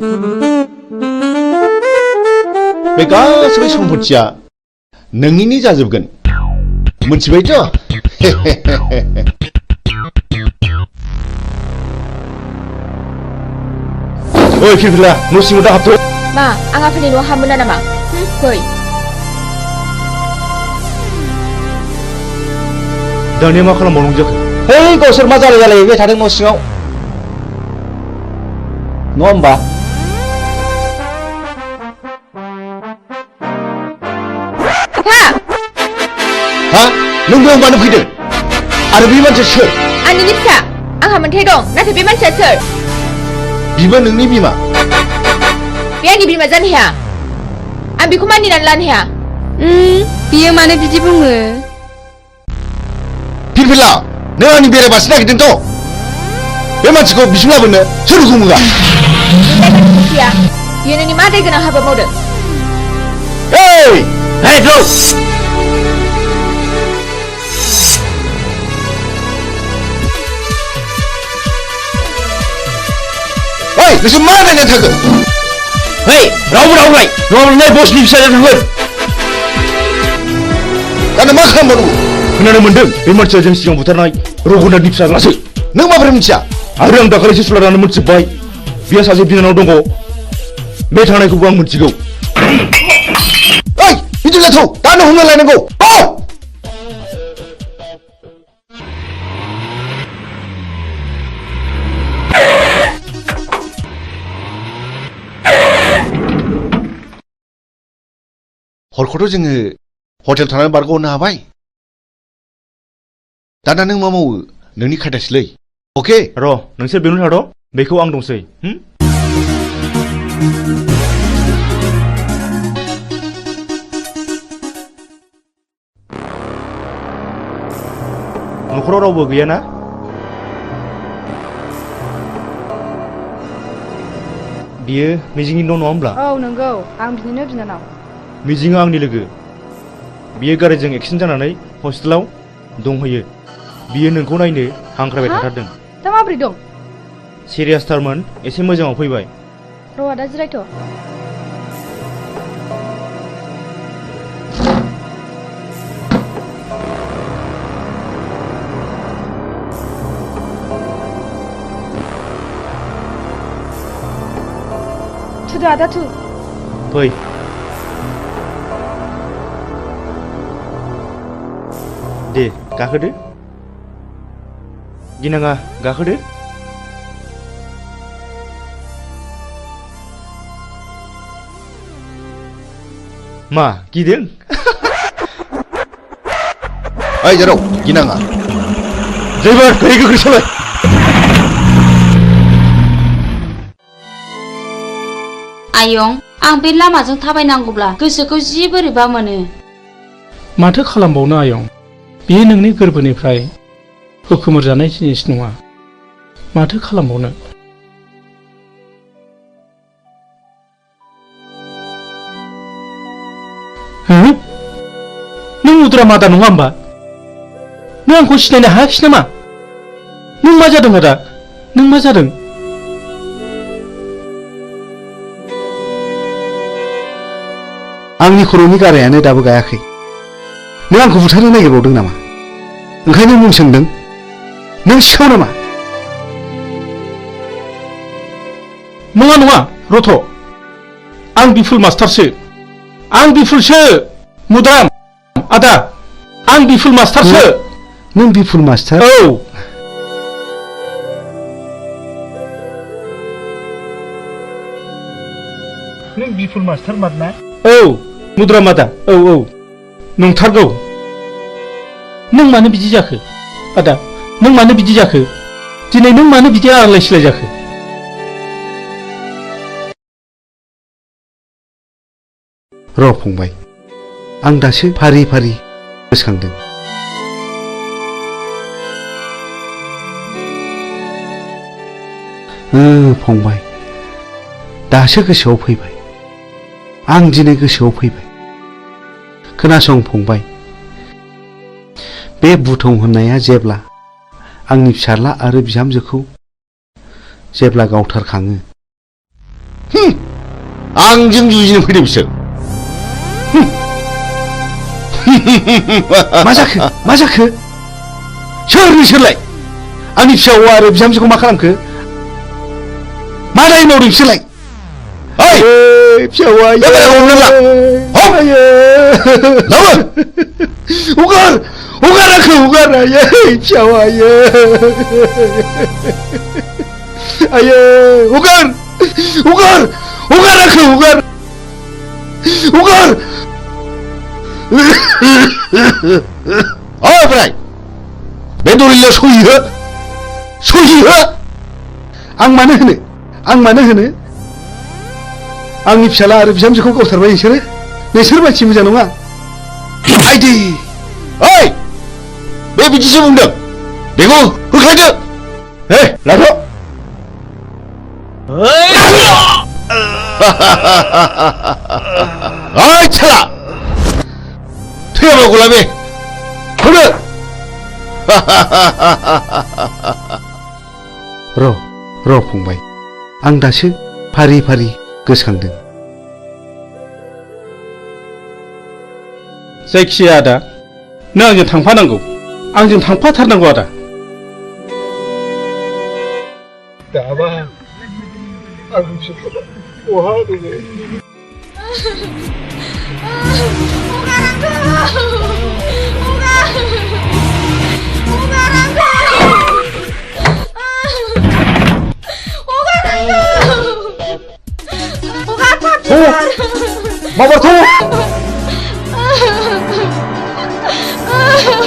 [SPEAKER 5] बे गासैबो सम्पथिया नोंनिनो जाजोबगोन मोनथिबायथ' ओइ फिरफिला न' सिङाव दा हाबथ'
[SPEAKER 4] मा आं आफानि न'आव हाबमोना नामा फै
[SPEAKER 14] दानिया मा खालामबावनांगौ जाखो
[SPEAKER 5] है गावसोर मा जालायबाय थादों न' सिङाव नङा होमबा हा नों बेयाव मानो फैदों आरो बे मानसिया सोर
[SPEAKER 4] आंनिनो फिसा आंहा मोनथाय दं नाथाय बे मानसिया सोर
[SPEAKER 5] बिबो नोंनि बिमा
[SPEAKER 4] बे आंनि बिमा जानो हाया आं बेखौ मानिनानै लानो हाया
[SPEAKER 6] बियो मानो बिदि बुङो
[SPEAKER 5] फिरफिला नों आंनि बेरायबासो नागिरदोंथ' बे मानसिखौ बिसिम लाबोनो सोर हुकुमुगा
[SPEAKER 4] बियो नोंनि मा दाय गोनां हाबा मावदों
[SPEAKER 5] नोंसोर मा नायनानै थाखो रावबो रावलाय नङाब्ला बसनि फिसाजों थांगोन दाना मा खालामबावनांगौ
[SPEAKER 14] खोनानो मोनदों बे मानसिया जों सिगां बुथारनाय रघुनाथनि फिसाज्लासो
[SPEAKER 5] नों माबोरै मिथिया
[SPEAKER 14] आरो आं दाखालिसो सुलानानै मोनथिबाय बिहा सासे बिनानाव दङ बे थांनायखौबो आं मोनथिगौ
[SPEAKER 5] ओइ बिदिब्ला थौ दानो हमना लायनांगौ हरखौथ' जोङो हटेल थानानै बारग'नो हाबाय दाना नों मा मावो नोंनि खायदासैलै अके
[SPEAKER 14] र' नोंसोर बेयावनो थाद' बेखौ आं दंसै न'खराव रावबो गैयाना बियो मिजिंनि न' नङा होमब्ला
[SPEAKER 16] औ नंगौ आं बिनिनो बिनानाव
[SPEAKER 14] मिजिङा आंनि लोगो बियो गारिजों एक्सिडेन्ट जानानै हस्पिटालाव दंहैयो बियो नोंखौ नायनो हांख्रायबाय थाथारदों
[SPEAKER 16] दा माबोरै दं
[SPEAKER 14] सिरियासथारमोन एसे मोजाङाव फैबाय
[SPEAKER 16] र' आदा जिरायथ' थुदो आदा थु
[SPEAKER 14] फै दे गाखोदो गिनाङा गाखोदो मा गिदों?
[SPEAKER 5] ओइ जेराव गिनाङा ड्राइभार गारि गोख्रै सालाय।
[SPEAKER 6] आयं आं बे लामाजों थाबायनांगौब्ला गोसोखौ जि बोरैबा मोनो।
[SPEAKER 15] माथो खालामबावनो आयं, बेयो नोंनि गोरबोनिफ्राय हुखुमोर जानाय जिनिस नङा। माथो खालामबावनो। नों उद्रा मादा नङा होमबा? नों आंखौ सिनायनो हायाखिसै नामा? नों मा जादों आदा? नों मा जादों?
[SPEAKER 13] आंनि खर'नि गारायानो दाबो गायाखै। नों आंखौ बुथारनो नागिरबावदों नामा? ओंखायनो मुं सोंदों। नों सिखाव नामा?
[SPEAKER 15] नङा नङा रथ', आं बिफुल मास्टारसो। आं बिफुलसो मुद्राम आदा, आं बिफुल मास्टारसो।
[SPEAKER 13] नों बिफुल मास्टार?
[SPEAKER 15] औ। नों बिफुल मास्टार मारना? औ मुद्राम आदा, औ औ नंथारगौ। नों मानो बिदि जाखो आदा? नों मानो बिदि जाखो? दिनै नों मानो बिदि आलाय सिलाय जाखो?
[SPEAKER 13] र' फंबाय, आं दासो फारि फारि गोसोखांदों। फंबाय, दासो गोसोआव फैबाय। आं दिनै गोसोआव फैबाय। खोनासं फंबाय, बे बुथं होननाया जेब्ला आंनि फिसाज्ला आरो बिहामजोखौ जेब्ला गावथारखाङो,
[SPEAKER 5] आंजों जुजिनो फैदों बिसोर।
[SPEAKER 13] मा जाखो? मा जाखो? सोर नोंसोरलाय? आंनि फिसा हौवा आरो बिहामजोखौ मा खालामखो? मा दाय मावदों बिसोरलाय? ओइ फिसा हौवा, हगार हगार आंखौ हगार। आयै फिसा हौवा, आयै हगार हगार हगार आंखौ हगार हगार।
[SPEAKER 5] ओमफ्राय बे दलिलाव सहि हो, सहि हो।
[SPEAKER 13] आं मानो होनो? आं मानो होनो? आंनि फिसाला आरो बिहामजोखौ गावथारबाय नोंसोरो? नोंसोर मानसि मोजां नङा।
[SPEAKER 5] आइदि ओइ बे बिदिसो बुंदों। बेखौ होख्लायदो। हे लाथ'। ओइ साला थैयाबा गलाबे होदो।
[SPEAKER 13] र' फंबाय, आं दासो फारि फारि गोसोखांदों।
[SPEAKER 15] जायखिया आदा, नों आंजों थांफानांगौ। आंजों थांफाथारनांगौ आदा। दाबा आं बहा दङ?
[SPEAKER 5] माबार थौ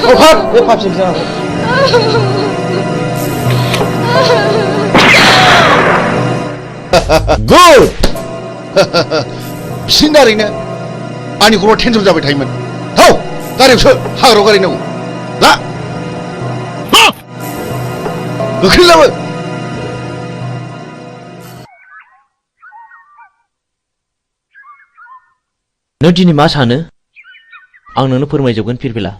[SPEAKER 5] ओंखार बे फाबसिनजों गुड बिसिनि दारैनो आंनि खर'आ टेनसन जाबाय थायोमोन। थाव गारियाव सो, हाग्रायाव गारि नांगौ। ला गोख्रै लाबो।
[SPEAKER 3] नों दिनै मा सानो? आं नोंनो फोरमायजोबगोन फिरफिला।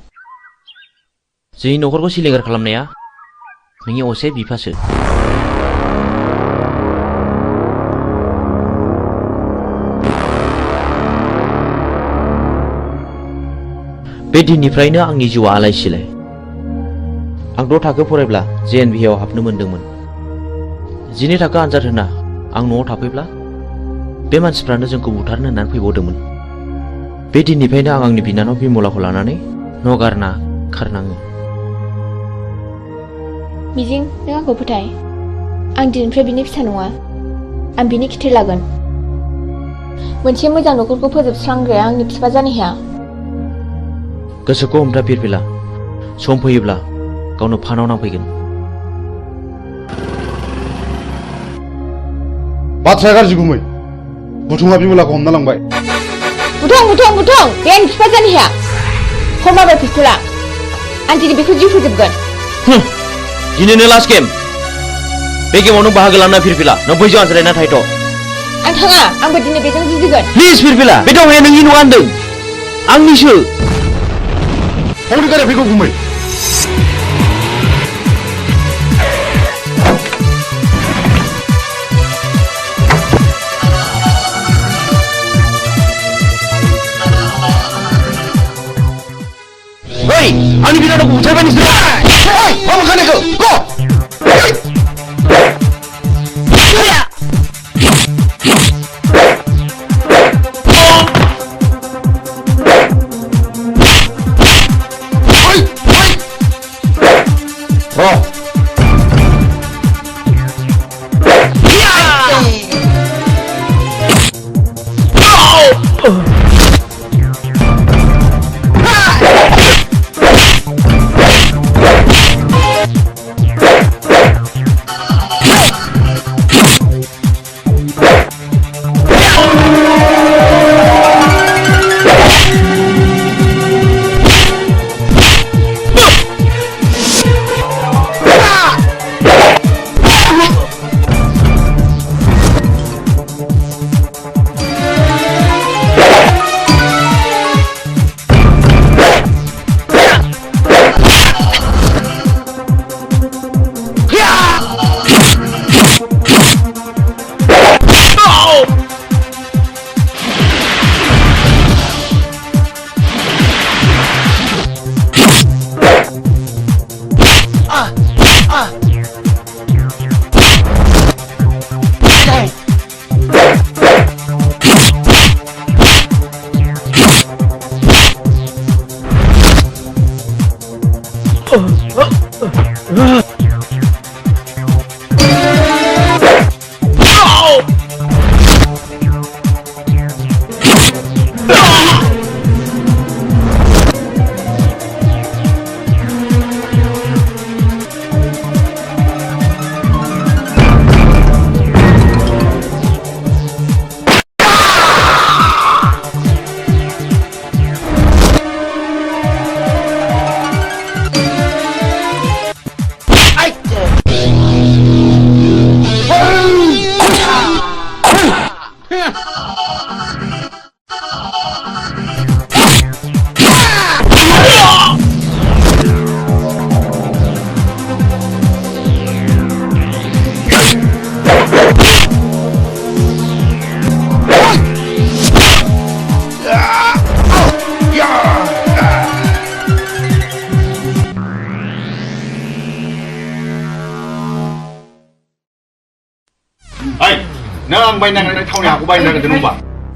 [SPEAKER 3] जोंनि न'खरखौ सिलिंखार खालामनाया नोंनि असे बिफासो। बे दिननिफ्रायनो आंनि जिउआ आलाय सिलाय। आं 6 थाखो फरायब्ला JNVआव हाबनो मोनदोंमोन। 12 थाखो आनजाद होना आं न'आव थाफैब्ला बे मानसिफ्रानो जोंखौ बुथारनो होननानै फैबावदोंमोन। बे दिननिफ्रायनो आं आंनि बिनानाव बिमलाखौ लानानै न' गारना खारनाङो।
[SPEAKER 4] मिजिं, नों आंखौ फोथाय। आं दिनैनिफ्राय बिनि फिसा नङा। आं बिनि खिथेर लागोन। मोनसे मोजां न'खरखौ फोजोबस्रांग्राया आंनि बिफा जानो हाया।
[SPEAKER 3] गोसोखौ हमथा फिरफिला सम फैयोब्ला गावनो फानाव नांफैगोन।
[SPEAKER 2] बाथ्राया गाज्रि गुमै बुथुङा बिमलाखौ हमना लांबाय।
[SPEAKER 4] बुथुं बे आंनि बिफा जानो हाया। हरमाबाय पिस्तला आं दिनै बेखौ जिउ फोजोबगोन।
[SPEAKER 3] दिनैनो लास्ट गेम। बे गेमाव नों बाहागो लाना फिरफिला नों बैजों आनज्रायना थाहैथ'।
[SPEAKER 4] आं थाङा आंबो दिनै बेजों जुजिगोन।
[SPEAKER 3] प्लिज फिरफिला बे दावहाया नोंनि नङा होनदों आंनिसो।
[SPEAKER 2] हौनि गारिया फैगौ गुमै।
[SPEAKER 3] Hei, ani bilang aku buta ni sudah. Hei, kamu kan aku. Go.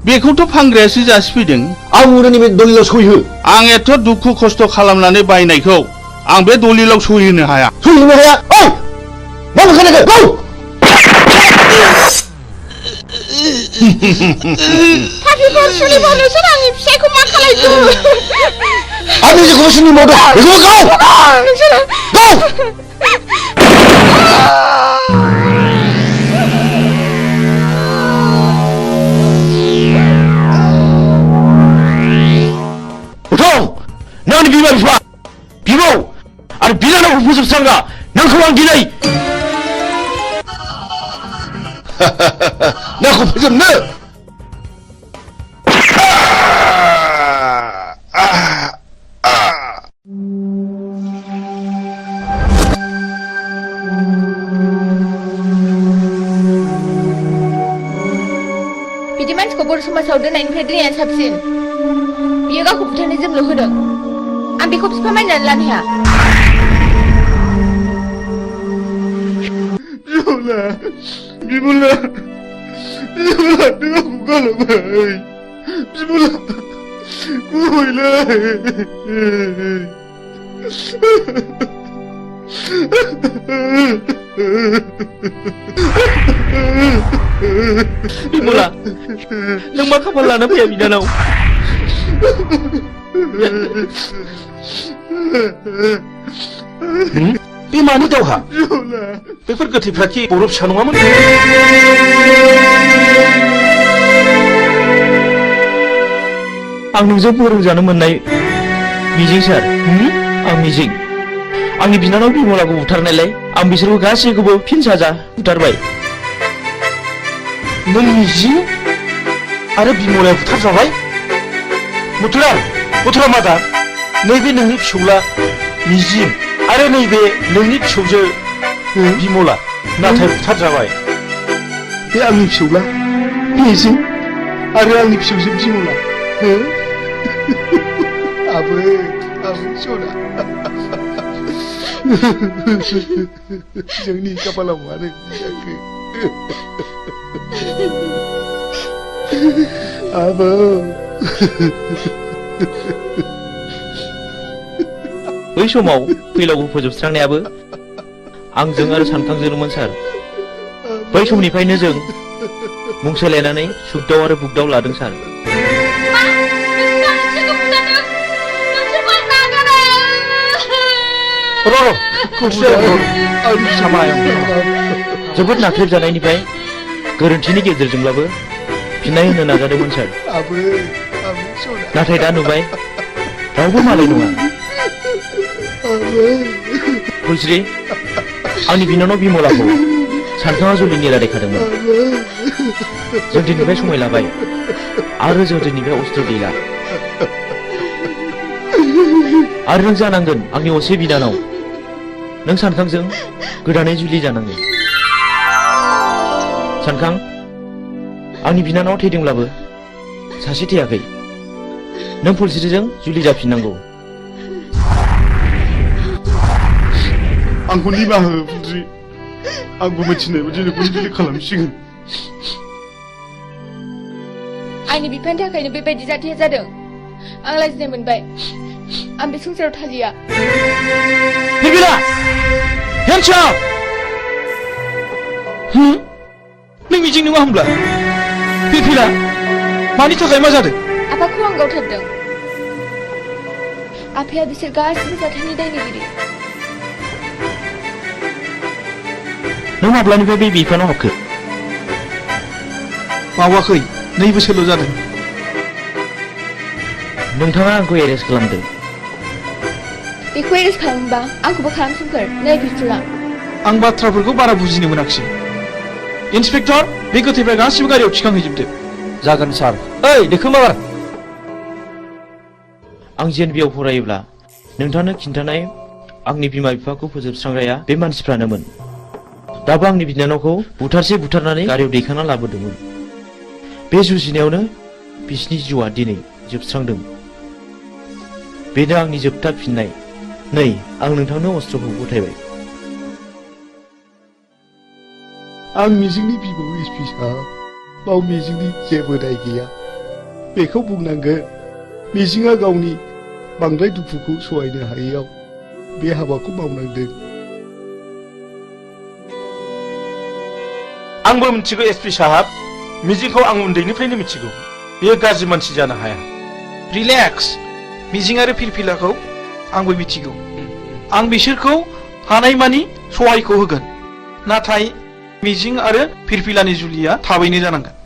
[SPEAKER 14] बेखौथ' फानग्रायासो जासिफैदों।
[SPEAKER 5] आं उरनि बे दलिलाव सहिहो।
[SPEAKER 14] आं एथ' दुखु खस्थ' खालामनानै बायनायखौ आं बे दलिलाव सहिहोनो हाया।
[SPEAKER 5] सहिहोनो हाया? ओइ! मा बुंखानायखौ? गौ!
[SPEAKER 20] पापिफोर सुलिफोर नोंसोर आंनि फिसायखौ मा खालायखो?
[SPEAKER 5] आं जेखौबो सुनि मावदों। बेखौ गौ!
[SPEAKER 20] नोंसोरो
[SPEAKER 5] गौ!
[SPEAKER 13] नोंनि बिमा बिफा बिबौ आरो बिनानावखौ फोजोबस्रांग्रा नोंखौ आं दिनै
[SPEAKER 5] नोंखौ फोजोबनो
[SPEAKER 4] बिदि मानसिखौ बर' समाजाव दोननायनिफ्राय दोननाया साबसिन। बियो गावखौ बुथारनो जोंल' होदों। आं बेखौ बिफा मानिनानै लानो हाया।
[SPEAKER 14] बिमला नों आंखौ गालांबाय। बिमला गुबैलै।
[SPEAKER 13] बिमला
[SPEAKER 15] बिमला नों मा खाफाल लाना फैया बिनानाव
[SPEAKER 14] बे मानि दावहा बेफोर गोथैफ्रा कि बर' फिसा नङामोन
[SPEAKER 15] आं नोंजों फोरोंजानो मोननाय मिजिं सार आं मिजिं आंनि बिनानाव बिमलाखौ बुथारनायलाय आं बिसोरखौ गासैखौबो फिन साजा बुथारबाय
[SPEAKER 14] नों मिजिं आरो बिमलाया बुथारजाबाय मथुरा मादा नैबे नोंनि फिसौला मिजिं आरो नैबे नोंनि फिसौजो बिमला नाथाय बुथारजाबाय
[SPEAKER 13] बे आंनि फिसौला मिजिं आरो आंनि फिसौजो बिमला आबै सना जोंनि खाफालाव मानो जाखो आबौ
[SPEAKER 15] बै समाव फैलावखौ फोजोबस्रांनायाबो आंजों आरो सानखांजोंमोन सार बै समनिफ्रायनो जों मुं सोलायनानै सुगदाव आरो बुगदाव लादों सार जोबोद नाख्रेबजानायनिफ्राय गोरोन्थिनि गेजेरजोंब्लाबो फिननाय होनो नाजादोंमोन सार नाथाय दा नुबाय रावबो मालाय नङा फुलस्रि आंनि बिनानाव बिमलाखौ सानखाङा जुलिनि रादायखादोंमोन जों दिनैनिफ्राय समाय लाबाय आरो जों दिनैनिफ्राय अस्त्र गैला आरो नों जानांगोन आंनि असे बिनानाव नों सानखांजों गोदानै जुलि जानांगोन सानखां आंनि बिनानाव थैदोंब्लाबो सासे थैयाखै नों फुलस्रिजों जुलि जाफिननांगौ
[SPEAKER 2] आंखौ निमाहा हो फुलस्रि आंबो मिथिनाय बायदि नोंखौ जुलि खालामसिगोन
[SPEAKER 4] आंनि बिफानि थाखायनो बेबायदि जाथाया जादों आं लाजिनाय मोनबाय आं बे संसाराव थालिया
[SPEAKER 14] बिबिला हेन्डसाप नों मिजिं नङा होमब्ला बिबिला मानि थाखाय मा जादों
[SPEAKER 4] आफाखौ आं गावथारदों आफाया बिसोर गासिबो जाथायनि दायनिगिरि
[SPEAKER 15] नों माब्लानिफ्राय बे बिफानाव हाबखो
[SPEAKER 14] मावाखै 2 बोसोरल' जादों
[SPEAKER 15] नोंथाङा आंखौ एरेस्ट खालामदों
[SPEAKER 4] बेखौ एरेस्ट खालामोबा आंखौबो खालामसोमखोर नै पिस्तुला
[SPEAKER 14] आं बाथ्राफोरखौ बारा बुजिनो मोनाखिसै इन्सपेक्टर बे गोथैफ्रा गासिबो गारियाव थिखांहैजोबदो
[SPEAKER 15] जागोन सार ओइ देखो माबार आं जेएनबिआव फरायोब्ला नोंथांनो खिन्थानाय आंनि बिमा बिफाखौ फोजोबस्रांग्राया बे मानसिफ्रानोमोन दाबो आंनि बिनानावखौ बुथारनानै गारियाव दैखांना लाबोदोंमोन बे जुजिनायावनो बिसिनि जिउआ दिनै जोबस्रांदों बेनो आंनि जोबथा फिननाय नै आं नोंथांनो अस्त्रखौ गथायबाय
[SPEAKER 13] आं मिजिंनि बिबौ एसपि साहब बाव मिजिंनि जेबो दाय गैया बेखौ बुंनांगोन मिजिंआ गावनि बांद्राय दुखुखौ सहायनो हायैयाव बे हाबाखौ मावनांदों
[SPEAKER 14] आंबो मिथिगौ एसपि साहब मिजिंखौ आं उन्दैनिफ्रायनो मिथिगौ बेयो गाज्रि मानसि जानो हाया रिलेक्स मिजिं आरो फिरफिलाखौ आंबो मिथिगौ आं बिसोरखौ हानायमानि सहायखौ होगोन नाथाय मिजिं आरो फिरफिलानि जुलिया थाबैनो जानांगोन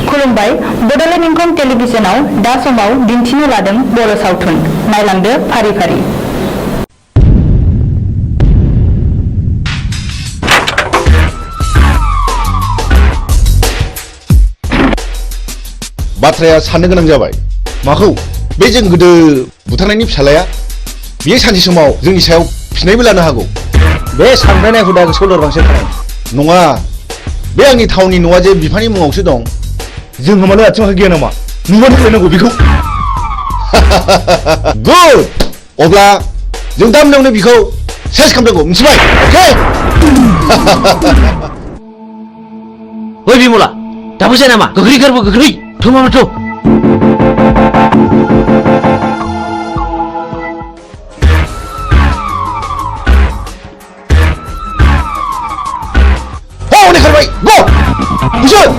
[SPEAKER 1] खुलुमबाय बड'लेण्ड इंखं टेलिभिजनाव दा समाव दिन्थिनो लादों बर' सावथुन नायलांदो फारि फारि
[SPEAKER 5] बाथ्राया साननो गोनां जाबाय माखौ बे जों गोदो बुथारनायनि फिसालाया बियो सानसे समाव जोंनि सायाव फिनायबो लानो हागौ बे सानब्रायनाय हुदा गोसोआव लोरबांसो नङा बे आंनि थावनि न'आ जे बिफानि मुङावसो दं जों मानो आथिं आखाइ गैया नामा नुबानो फैनांगौ बेखौ गुड अब्ला जों दा मोनायावनो बिखौ सेस खालामनांगौ मिथिबाय अके
[SPEAKER 3] ओइ बिमला दाबो जाया नामा गोख्रै गारबो गोख्रै थ' मामा थ'
[SPEAKER 5] हनै खारबाय गो बुजोन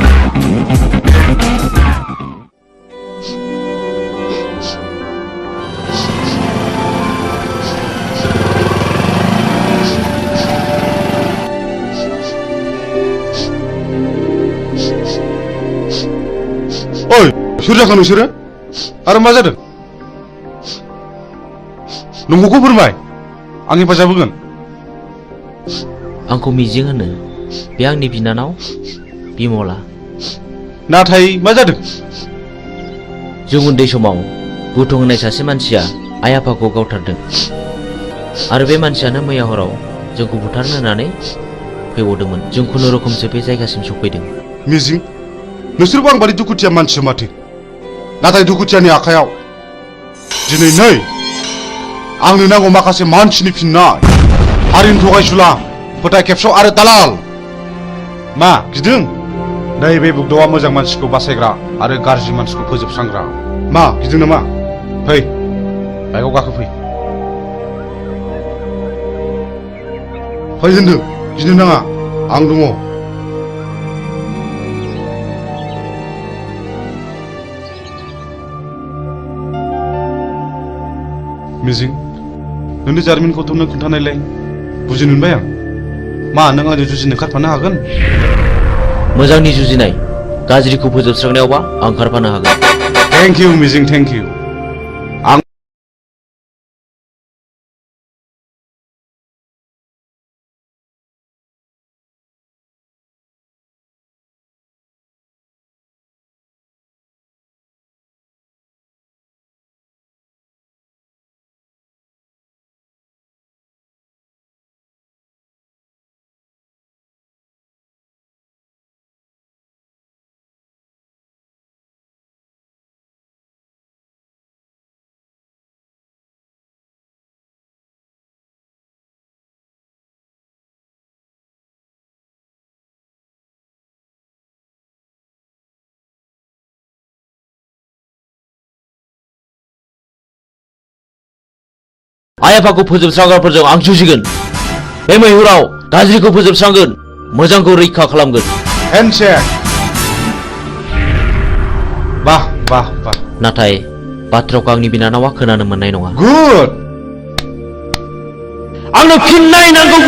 [SPEAKER 2] ओइ सोर जाखो नोंसोरो आरो मा जादों नंगौखौ फोरमाय आं हेफाजाब होगोन
[SPEAKER 3] आंखौ मिजिं होनो बे आंनि बिनानाव बिमला
[SPEAKER 2] नाथाय मा जादों
[SPEAKER 3] जों उन्दै समाव बुथुं होननाय सासे मानसिया आइ आफाखौ गावथारदों आरो बे मानसियानो मैया हराव जोंखौ बुथारनो होननानै फैबावदोंमोन जों खुनुरुखुमसो बे जायगासिम सफैदों
[SPEAKER 2] मिजिं नोंसोरबो आं बादि दुखुथिया मानसि माथो नाथाय दुखुथियानि आखायाव दिनै नै आंनो नांगौ माखासे मानसिनि फिननाय हारिनि थगायसुला फोथाय खेबस' आरो दालाल मा गिदों नैबे बुग्दावा मोजां मानसिखौ बासायग्रा आरो गाज्रि मानसिखौ फोजोबस्रांग्रा मा गिदों नामा फै बाइकआव गाखोफै फै होनदों गिनो नाङा आं दङ मिजिं नोंनि जारिमिनखौथ' नों खोन्थानायलाय बुजिनो मोनबाय आं मा नों आंजों जुजिनो ओंखारफानो हागोन
[SPEAKER 3] मोजांनि जुजिनाय गाज्रिखौ फोजोबस्रांनायावबा आं ओंखारफानो हागोन
[SPEAKER 2] थेंक इउ मिजिं थेंक इउ आं
[SPEAKER 3] आइ आफाखौ फोजोबस्रांग्राफोरजों आं जुजिगोन बे मैहुराव गाज्रिखौ फोजोबस्रांगोन मोजांखौ रैखा खालामगोन
[SPEAKER 2] हेन्डशेक बाह बाह बाह
[SPEAKER 3] नाथाय बाथ्राखौ आंनि बिनानावा खोनानो मोननाय नङा
[SPEAKER 2] गुड
[SPEAKER 3] आंनो फिननाय नांगौ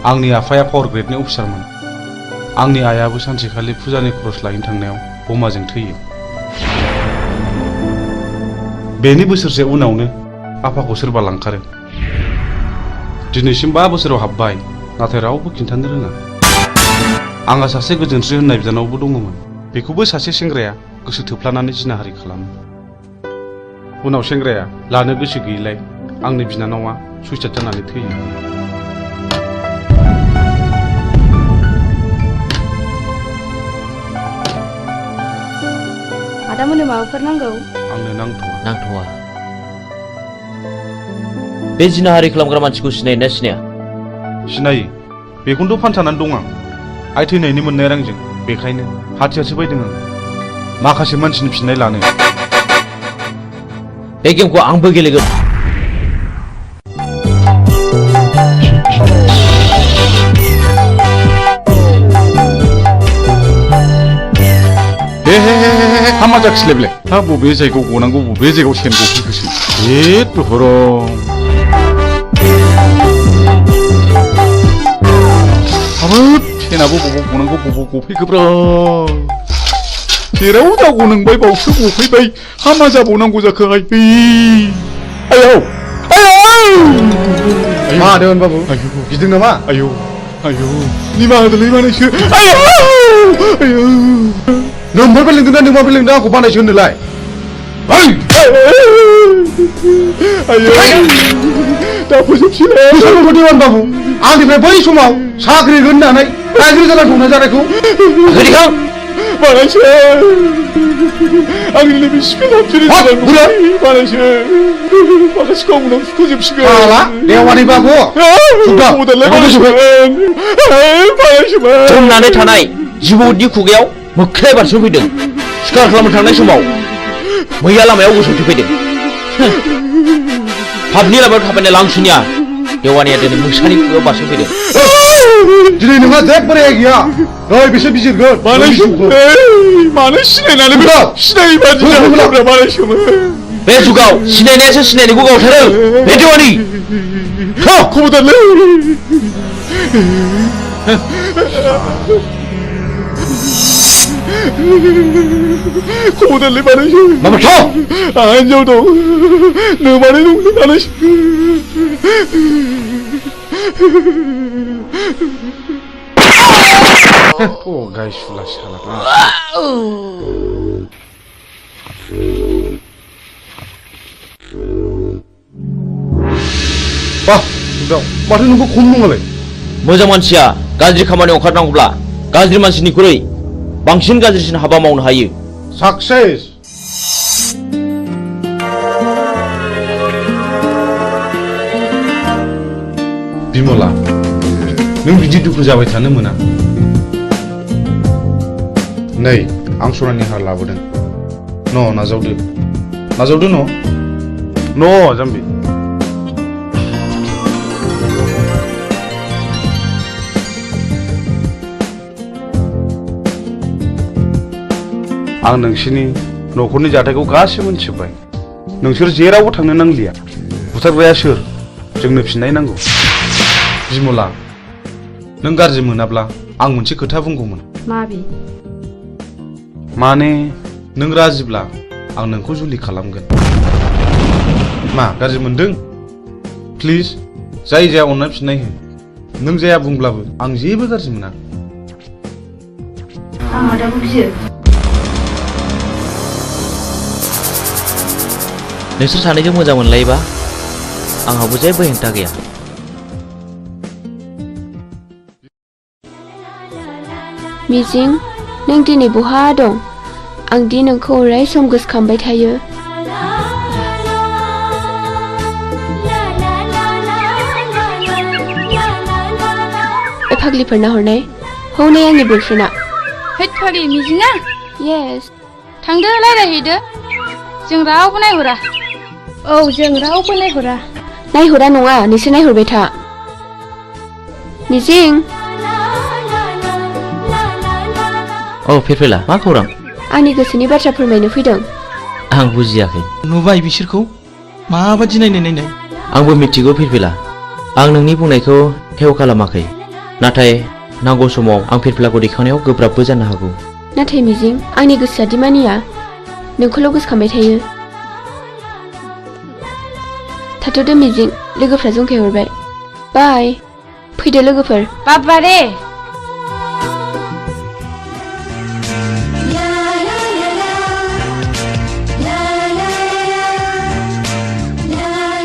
[SPEAKER 2] आंनि आफाया पावार ग्रेडनि अफिसारमोन। आंनि आइयाबो सानसेखालि फुजानि खरस लायनो थांनायाव बमाजों थैयो। बेनि बोसोरसे उनावनो आफाखौ सोरबा लांखारो। दिनैसिम 5 बोसोराव हाबबाय, नाथाय रावबो खिन्थानो रोङा। आंहा सासे गोजोनस्रि होननाय बिनानावबो दङमोन। बेखौबो सासे सेंग्राया गोसो थोफ्लानानै जिनाहारि खालामो। उनाव सेंग्राया लानो गोसो गैयैलाय आंनि बिनानावा सुइसाइड जानानै थैयो।
[SPEAKER 16] आदामोननो माबाफोर नांगौ?
[SPEAKER 2] आंनो
[SPEAKER 3] नांथ'वा। बे जिनाहारि खालामग्रा मानसिखौ सिनायोना सिनाया?
[SPEAKER 2] सिनायो। बेखौनोथ' फानसानानै दं आं। आइ थैनायनि मोननाय रांजों। बेखायनो हाथियारसो बायदों आं माखासे मानसिनि फिननाय लानो।
[SPEAKER 3] बे गेमखौ आंबो गेलेगोन।
[SPEAKER 2] हामा जाखिलायब्ले हा बबे जायगायाव गनांगौ बबे जायगायाव सेन गफैखोसै हाबाब सेनाबो बबाव गनांगौ बबाव गफैखोब्रा जेराव जागौ नोंबाय बावसो गफैबाय हामा जाबावनांगौ जाखोहाय आयौ
[SPEAKER 5] मा होदों बाबु गिदों नामा
[SPEAKER 2] आयौ निमाहा होदोलै मानैसो आयौ
[SPEAKER 5] नोंबो लिंदों ना नोंबो लिंदों आंखौ बानायसो होनोलाय
[SPEAKER 2] दा फोजोबसिगोन
[SPEAKER 5] बाबु आंनिफ्राय बै समाव साख्रि होननानै गाज्रि जाना दंना जानायखौ
[SPEAKER 2] बानायसो आंनि नैबे सिफिन बानायसो माखासेखौ उनाव फोजोबसिगोन
[SPEAKER 5] देवानि बाबु
[SPEAKER 3] जमनानै थानाय जिबौनि खुगायाव मोख्राया बारस'फैदों। सिखार खालामनो थांनाय समाव मैया लामायाव गसंथि फैदों। पाबनि लामायाव थाबायनाय लांसुनिया देवानिया दिनै मोसानि खुगायाव बारस'फैदों।
[SPEAKER 5] दिनै नोंहा जेबो रेहाय गैया। ओइ बिसोर बिजिरगोन
[SPEAKER 2] मानो सिनायनानै सिनायै बादि बानायसोमोन।
[SPEAKER 3] बे जुगाव सिनायनायासो सिनायनायखौ गावथारो बे देवानि
[SPEAKER 2] खबरदारलै खबरदारलै बानायसो आंहा हिनजाव दं नोमानै दं बानायसो गायसुला साला माथो नोंखौ खम नङालाय
[SPEAKER 3] मोजां मानसिया गाज्रि खामानियाव ओंखारनांगौब्ला गाज्रि मानसिनिख्रुइ बांसिन गाज्रिसिन हाबा मावनो हायो।
[SPEAKER 2] साक्सेस बिमला नों बिदि दुखु जाबाय थानो मोना। नै आं सनानि हार लाबोदों नाजावदो न जाम्बि आं नोंसिनि न'खरनि जाथायखौ गासिबो मिथिजोब्बाय। नोंसोर जेरावबो थांनो नांलिया। बुथारग्राया सोर जोंनो फिननाय नांगौ। बिमला नों गाज्रि मोनाब्ला आं मोनसे खोथा बुंगौमोन। माने नों राजिब्ला आं नोंखौ जुलि खालामगोन। मा गाज्रि मोनदों? प्लिज जाय जाया अननाय फिननाय हो। नों जाया बुंब्लाबो आं जेबो गाज्रि मोना।
[SPEAKER 3] नोंसोर सानैजों मोजां मोनलायोबा आंहाबो जेबो हेंथा गैया।
[SPEAKER 4] मिजिं नों दिनै बहा दं? आं दि नोंखौ अराय सम गोसोखांबाय थायो। फाग्लिफोरना हरनाय हौनै आंनि बयफ्रेन्डआ।
[SPEAKER 6] हैद फाग्लि मिजिङा?
[SPEAKER 4] येस।
[SPEAKER 6] थांदो रायज्लायहैदो। जों रावबो नायहरा। औ जों रावबो नायहरा।
[SPEAKER 4] नायहरा नङा नोंसोर नायहरबाय था। मिजिं।
[SPEAKER 3] औ फिरफिला मा खौरां?
[SPEAKER 4] आंनि गोसोनि बाथ्रा फोरमायनो फैदों।
[SPEAKER 3] आं बुजियाखै।
[SPEAKER 15] नुबाय बिसोरखौ माबादि नायनाय।
[SPEAKER 3] आंबो मिथिगौ फिरफिला। आं नोंनि बुंनायखौ हेव खालामाखै। नाथाय नांगौ समाव आं फिरफिलाखौ दैखांनायाव गोब्राबबो जानो हागौ।
[SPEAKER 4] नाथाय मिजिं आंनि गोसोआ दि मानिया नोंखौल' गोसोखांबाय थायो। थाथ'दो मिजिं लोगोफ्रा जंखायहरबाय। बाय फैदो लोगोफोर।
[SPEAKER 6] बाबा रे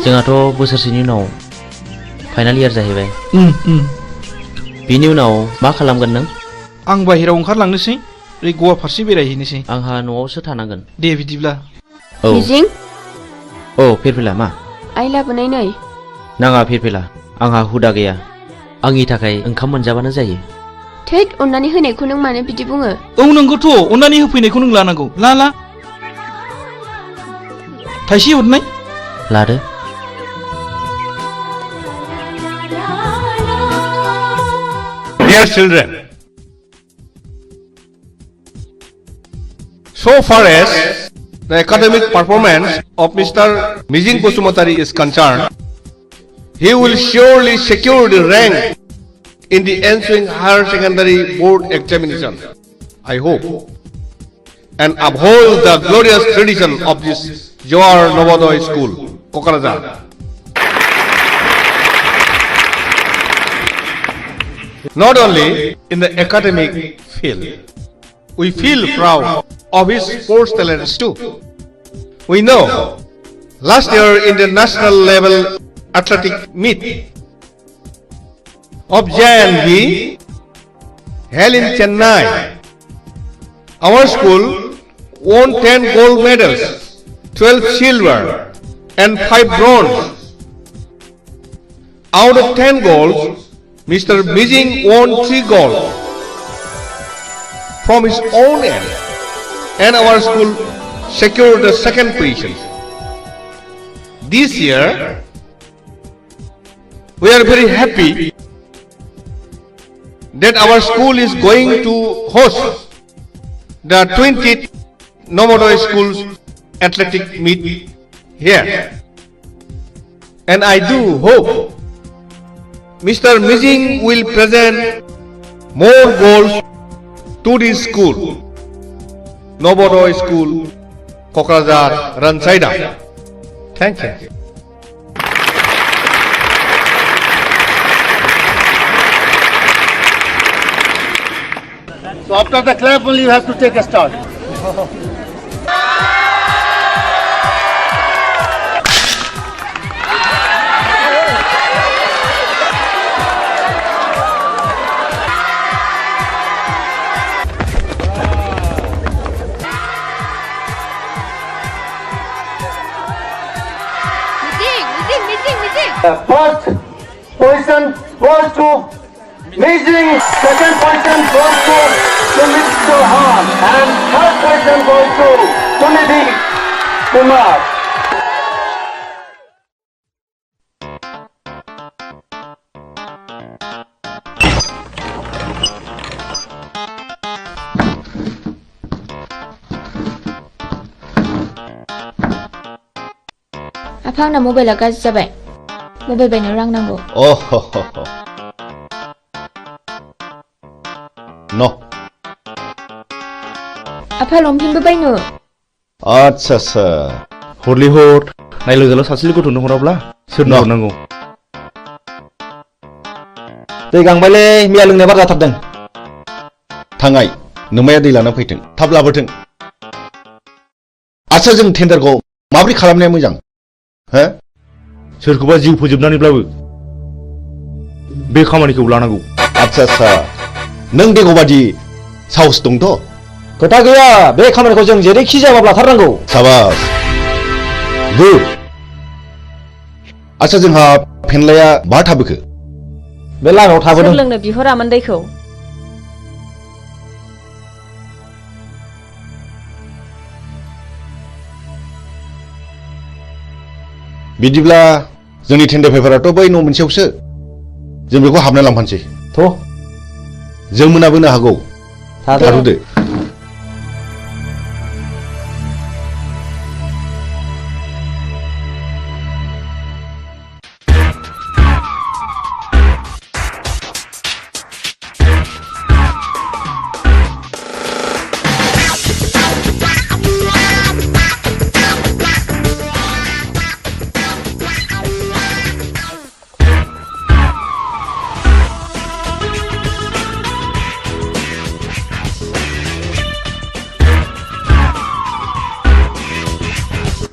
[SPEAKER 3] जोंहाथ' बोसोरसेनि उनाव फाइनाल इयार जाहैबाय। बिनि उनाव मा खालामगोन नों?
[SPEAKER 15] आं बाहेरायाव ओंखारलांनोसै ओरै गवा फारसे बेरायहैनोसै।
[SPEAKER 3] आंहा न'आवसो थानांगोन।
[SPEAKER 15] दे बिदिब्ला।
[SPEAKER 3] औ
[SPEAKER 4] मिजिं
[SPEAKER 3] औ फिरफिला मा?
[SPEAKER 4] आइ लाबोनाय नै।
[SPEAKER 3] नाङा फिरफिला आंहा हुदा गैया। आंनि थाखाय ओंखाम मोनजाबानो जायो।
[SPEAKER 4] थैद अननानै होनायखौ नों मानो बिदि बुङो?
[SPEAKER 15] औ नंगौथ' अननानै होफैनायखौ नों लानांगौ। ला थाइसे हरनाय।
[SPEAKER 3] लादो।
[SPEAKER 7] Dear children, so far as the academic performance of Mr. Mijing Bosumatari is concerned, he will surely secure the rank in the ensuing higher secondary board examination, I hope, and uphold the glorious tradition of this Johar Novodoy School, Kokarajar. Not only in the academic field, we feel proud of his sports talents too. We know last year in the national level athletic meet of JNB held in Chennai, our school won 10 gold medals, 12 silver and 5 bronze. Out of 10 golds, Mr. Mijing won 3 gold from his own end, and our school secured the second position. This year, we are very happy that our school is going to host the 20th Novodoy Schools athletic meet here, and I do hope Mr. Mijing will present more goals to this school, Novodoy School, Kokrazar, Ransaida. Thank you.
[SPEAKER 8] So after the clap only you have to take a start. First position goes to Mijing, second position goes to Mr. Han, and third position goes to Sunidhi Kumar.
[SPEAKER 4] आफा आंना मबाइला गाज्रि जाबाय। Mobile बायनो रां नांगौ।
[SPEAKER 5] न'
[SPEAKER 4] आफा लंपेन्टबो बायनो।
[SPEAKER 5] आच्छा
[SPEAKER 14] हरलै हर नायलोगोल' सासेल' गथ'नो हराब्ला सोरनो हरनांगौ?
[SPEAKER 5] दै गांबायलै मैया लोंनाया बार जाथारदों। थांनाय नोमाया दै लाना फैथों, थाब लाबोथों। आच्छा जों टेन्डारखौ माबोरै खालामनाया मोजां? हो?
[SPEAKER 14] सोरखौबा जिउ फोजोबनानैब्लाबो बे खामानिखौ लानांगौ।
[SPEAKER 5] आच्छा नों देग'बादि साहस दंथ'?
[SPEAKER 21] खोथा गैया, बे खामानिखौ जों जेरैखि जायाबाबो लाथारनांगौ।
[SPEAKER 5] साबास गुड। आच्छा जोंहा फेनलाया बहा थाबोखो?
[SPEAKER 21] बे लामायाव थाबोदों।
[SPEAKER 11] सोर लोंनो बिहरामोन दैखौ?
[SPEAKER 5] बिदिब्ला जोंनि टेन्डार पेपाराथ' बै न' मोनसेयावसो, जों बेखौ हाबना लांफानोसै। जों मोनाबोनो हागौ। थाथ'दो।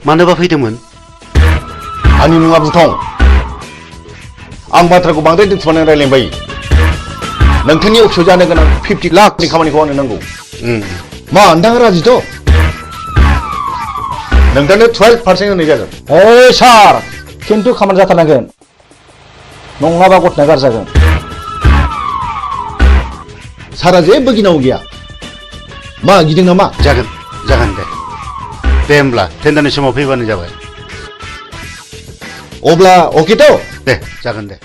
[SPEAKER 2] मानोबा फैदोंमोन?
[SPEAKER 5] आंनि मुङा बुथं। आं बाथ्राखौ बांद्राय दोनथुमनानै रायलायबाय। नोंथांनि अफिसाव जानो गोनां 50 लाखनि खामानिखौ आंनो नांगौ। मा नोंथाङा राजिथ'? नोंथांनो 12% होनाय जागोन।
[SPEAKER 21] ओइ सार, खिन्थु खामानि जाथारनांगोन। नङाबा गथ'ना गारजागोन।
[SPEAKER 5] सारा जेबो गिनांगौ गैया। मा गिदों नामा?
[SPEAKER 2] जागोन दे। दे होमब्ला टेन्डारनि समाव फैबानो जाबाय।
[SPEAKER 5] अब्ला अकेथ'?
[SPEAKER 2] दे जागोन दे।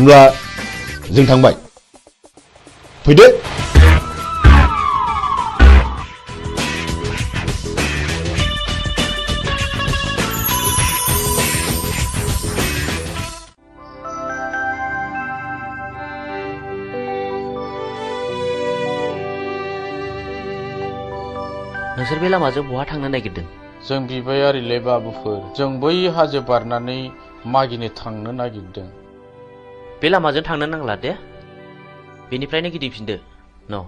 [SPEAKER 5] होमब्ला जों थांबाय। फैदो।
[SPEAKER 3] नोंसोर बे लामाजों बहा थांनो नागिरदों?
[SPEAKER 9] जों बिबायारिले बाबुफोर, जों बै हाजो बारनानै मागिनो थांनो नागिरदों।
[SPEAKER 3] बे लामाजों थांनो नांला दे, बेनिफ्रायनो गिदिंफिनदो। न'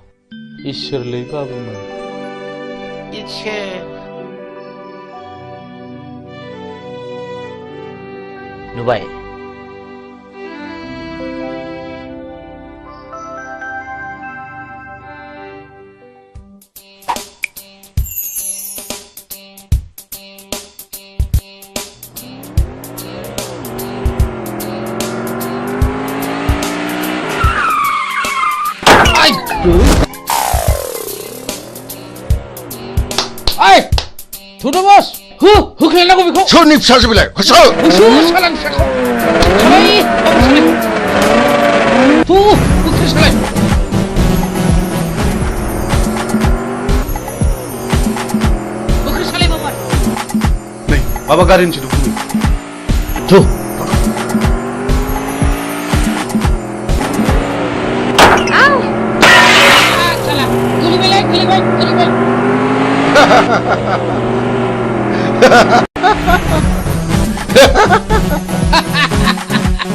[SPEAKER 9] इसोरलै बाबुमोन।
[SPEAKER 3] नुबाय?
[SPEAKER 9] 도도버스! 흑해내고 비고!
[SPEAKER 5] 손님 사주빌래! 허서!
[SPEAKER 9] 사람 사고! 가만히! 흑해 살래! 흑해 살래 바바!
[SPEAKER 2] 네, 바바 가린 지도 궁이.
[SPEAKER 5] 저!
[SPEAKER 6] 아우! 살라! 구리벨레!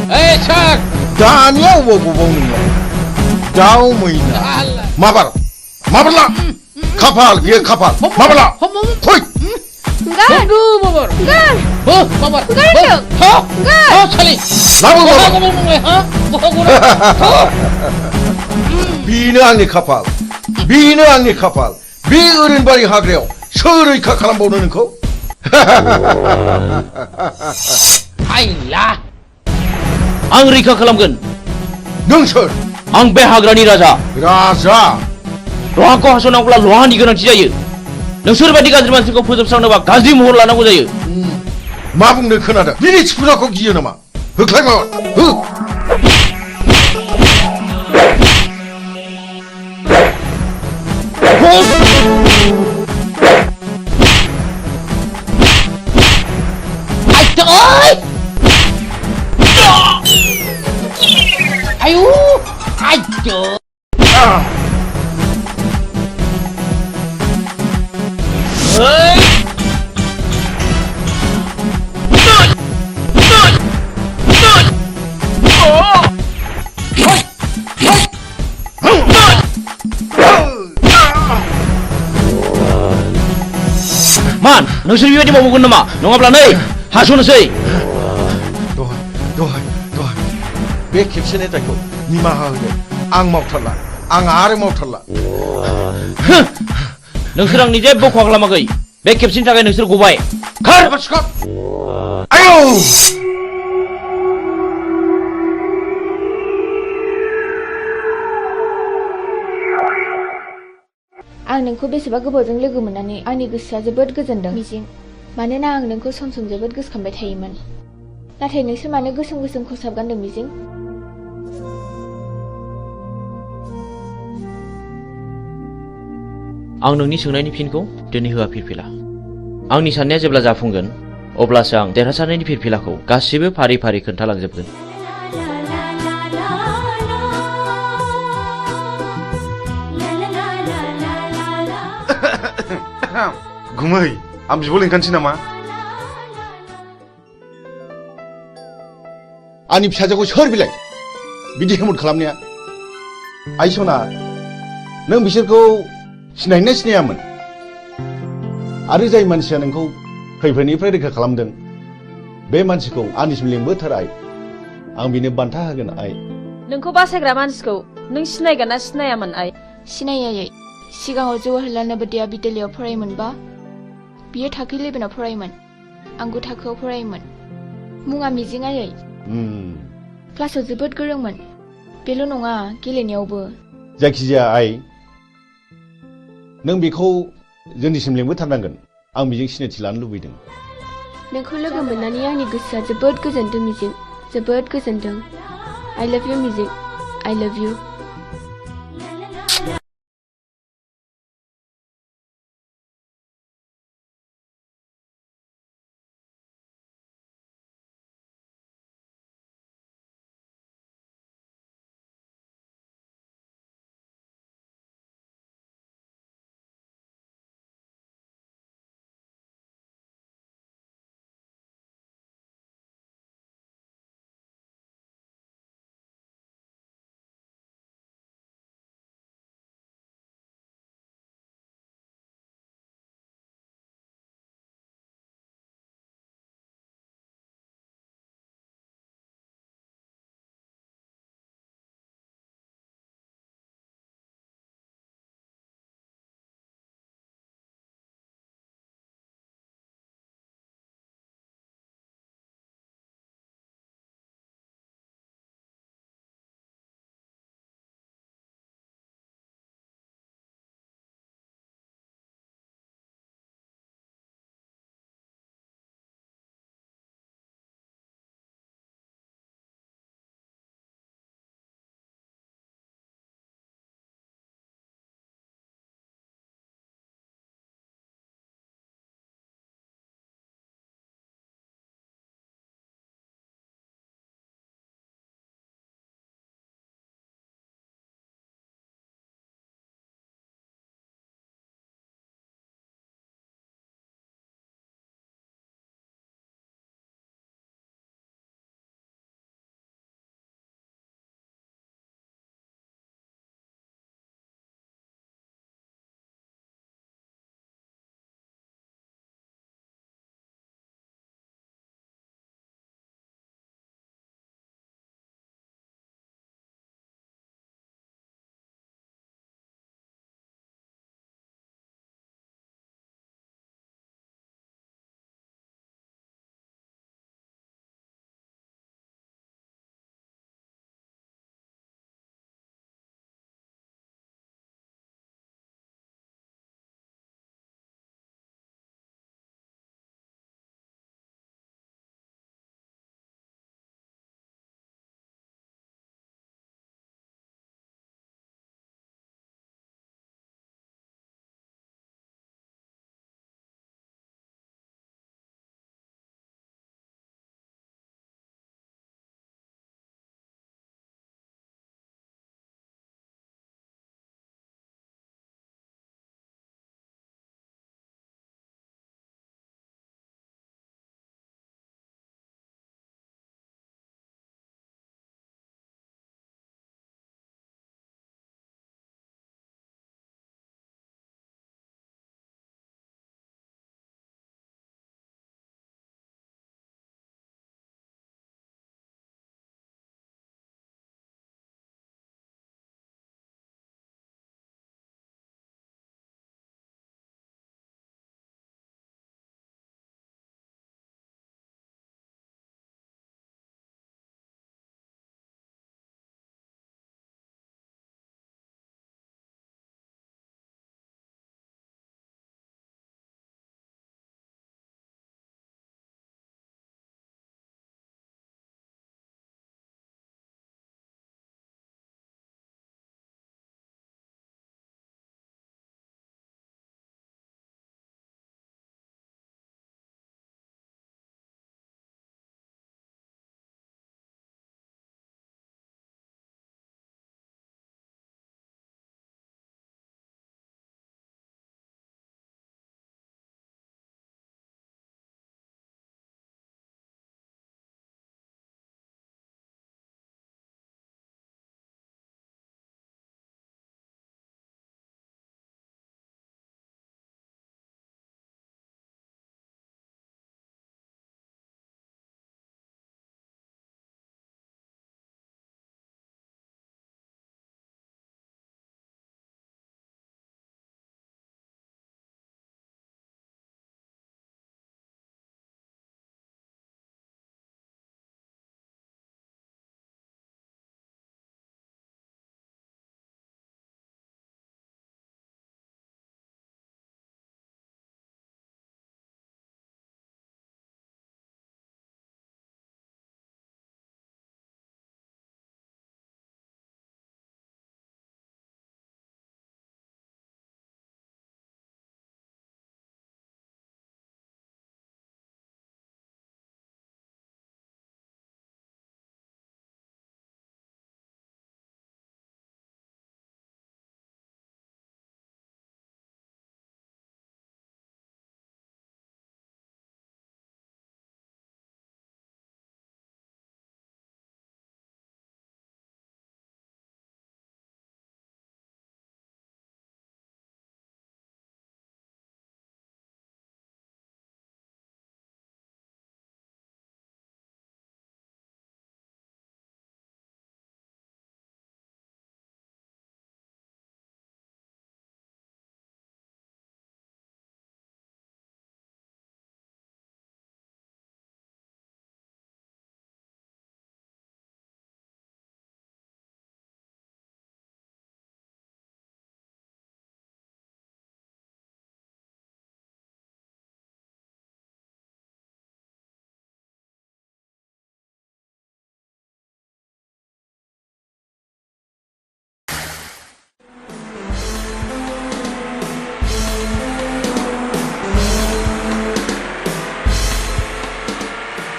[SPEAKER 9] 에이 참!
[SPEAKER 5] 다니야 뭐 보는 거? 다우 뭐이나? 마발라! 카팔 위에 카팔! 마발라! 호이!
[SPEAKER 6] Enggak!
[SPEAKER 9] Babar!
[SPEAKER 6] Enggak!
[SPEAKER 9] Babar!
[SPEAKER 6] Enggak! Enggak!
[SPEAKER 9] 살리!
[SPEAKER 5] 나무
[SPEAKER 9] 먹어!
[SPEAKER 5] 비는 angni 카팔! 비는 angni 카팔! 비 어린 발이 하그래요! 서로이 카칼람 보는 거?
[SPEAKER 3] 아이라! आं रैखा खालामगोन।
[SPEAKER 5] नों सोर?
[SPEAKER 3] आं बे हाग्रानि राजा। लहाखौ हास'नांगौब्ला लहानि गोनांथि जायो। नोंसोर बायदि गाज्रि मानसिखौ फोजोबस्रांनोबा गाज्रि महर लानांगौ जायो।
[SPEAKER 5] मा बुंनो खोनादों? बिनि थिफुराखौ गियो नामा? होख्लायमा! हो!
[SPEAKER 9] 아유! 아이고!
[SPEAKER 3] 만! नोंसोर बेबायदि मावगोन नामा? नङाब्ला नै हास'नोसै!
[SPEAKER 5] दहाय बे खेबसेनि दायखौ निमाहा होदो। आं मावथारला। आं आरो मावथारला।
[SPEAKER 3] नोंसोर आंनि जेबो खहा खालामाखै। बे खेबसेनि थाखाय नोंसोर गबाय। खार!
[SPEAKER 5] आयौ!
[SPEAKER 4] आं नोंखौ बेसेबा गोबावजों लोगो मोननानै आंनि गोसोआ जोबोद गोजोनदों मिजिं। मानोना आं नोंखौ सम सम जोबोद गोसोखांबाय थायोमोन। नाथाय नोंसोर मानो गोसोम गोसोम खसाब गानदों मिजिं?
[SPEAKER 3] आं नोंनि सोंनायनि फिनखौ दिनै होआ फिरफिला। आंनि साननाया जेब्ला जाफुंगोन अब्लासो आं देरहासारनायनि फिरफिलाखौ गासिबो फारि फारि खोन्थालांजोबगोन।
[SPEAKER 2] गुमै आं बिब' लिंखानोसै नामा?
[SPEAKER 5] आंनि फिसाजोखौ सोर बिलाय बिदि हेमत खालामनाया? आइ सना, नों बिसोरखौ सिनायना सिनायामोन? आरो जाय मानसिया नोंखौ खैफोदनिफ्राय रैखा खालामदों बे मानसिखौ आंनिसिम लिंबोथार आइ आं बिनो बान्था होगोन आइ
[SPEAKER 11] नोंखौ बासायग्रा मानसिखौ नों सिनायगोन ना सिनायामोन आइ
[SPEAKER 4] सिनायै सिगाङाव जवाहरलाल नवोदया बिद्यालयआव फरायोमोनबा बियो थाखो 11आव फरायोमोन आं 9 थाखोआव फरायोमोन मुङा मिजिं आयै क्लासाव जोबोद गोरोंमोन बेल' नङा गेलेनायावबो
[SPEAKER 5] जायखिजाया आइ नों बेखौ जोंनिसिम लिंबोथारनांगोन आं बेजों सिनायथि लानो लुबैदों
[SPEAKER 4] नोंखौ लोगो मोननानै आंनि गोसोआ जोबोद गोजोनदों मिजिं जोबोद गोजोनदों I love you मिजिं I love you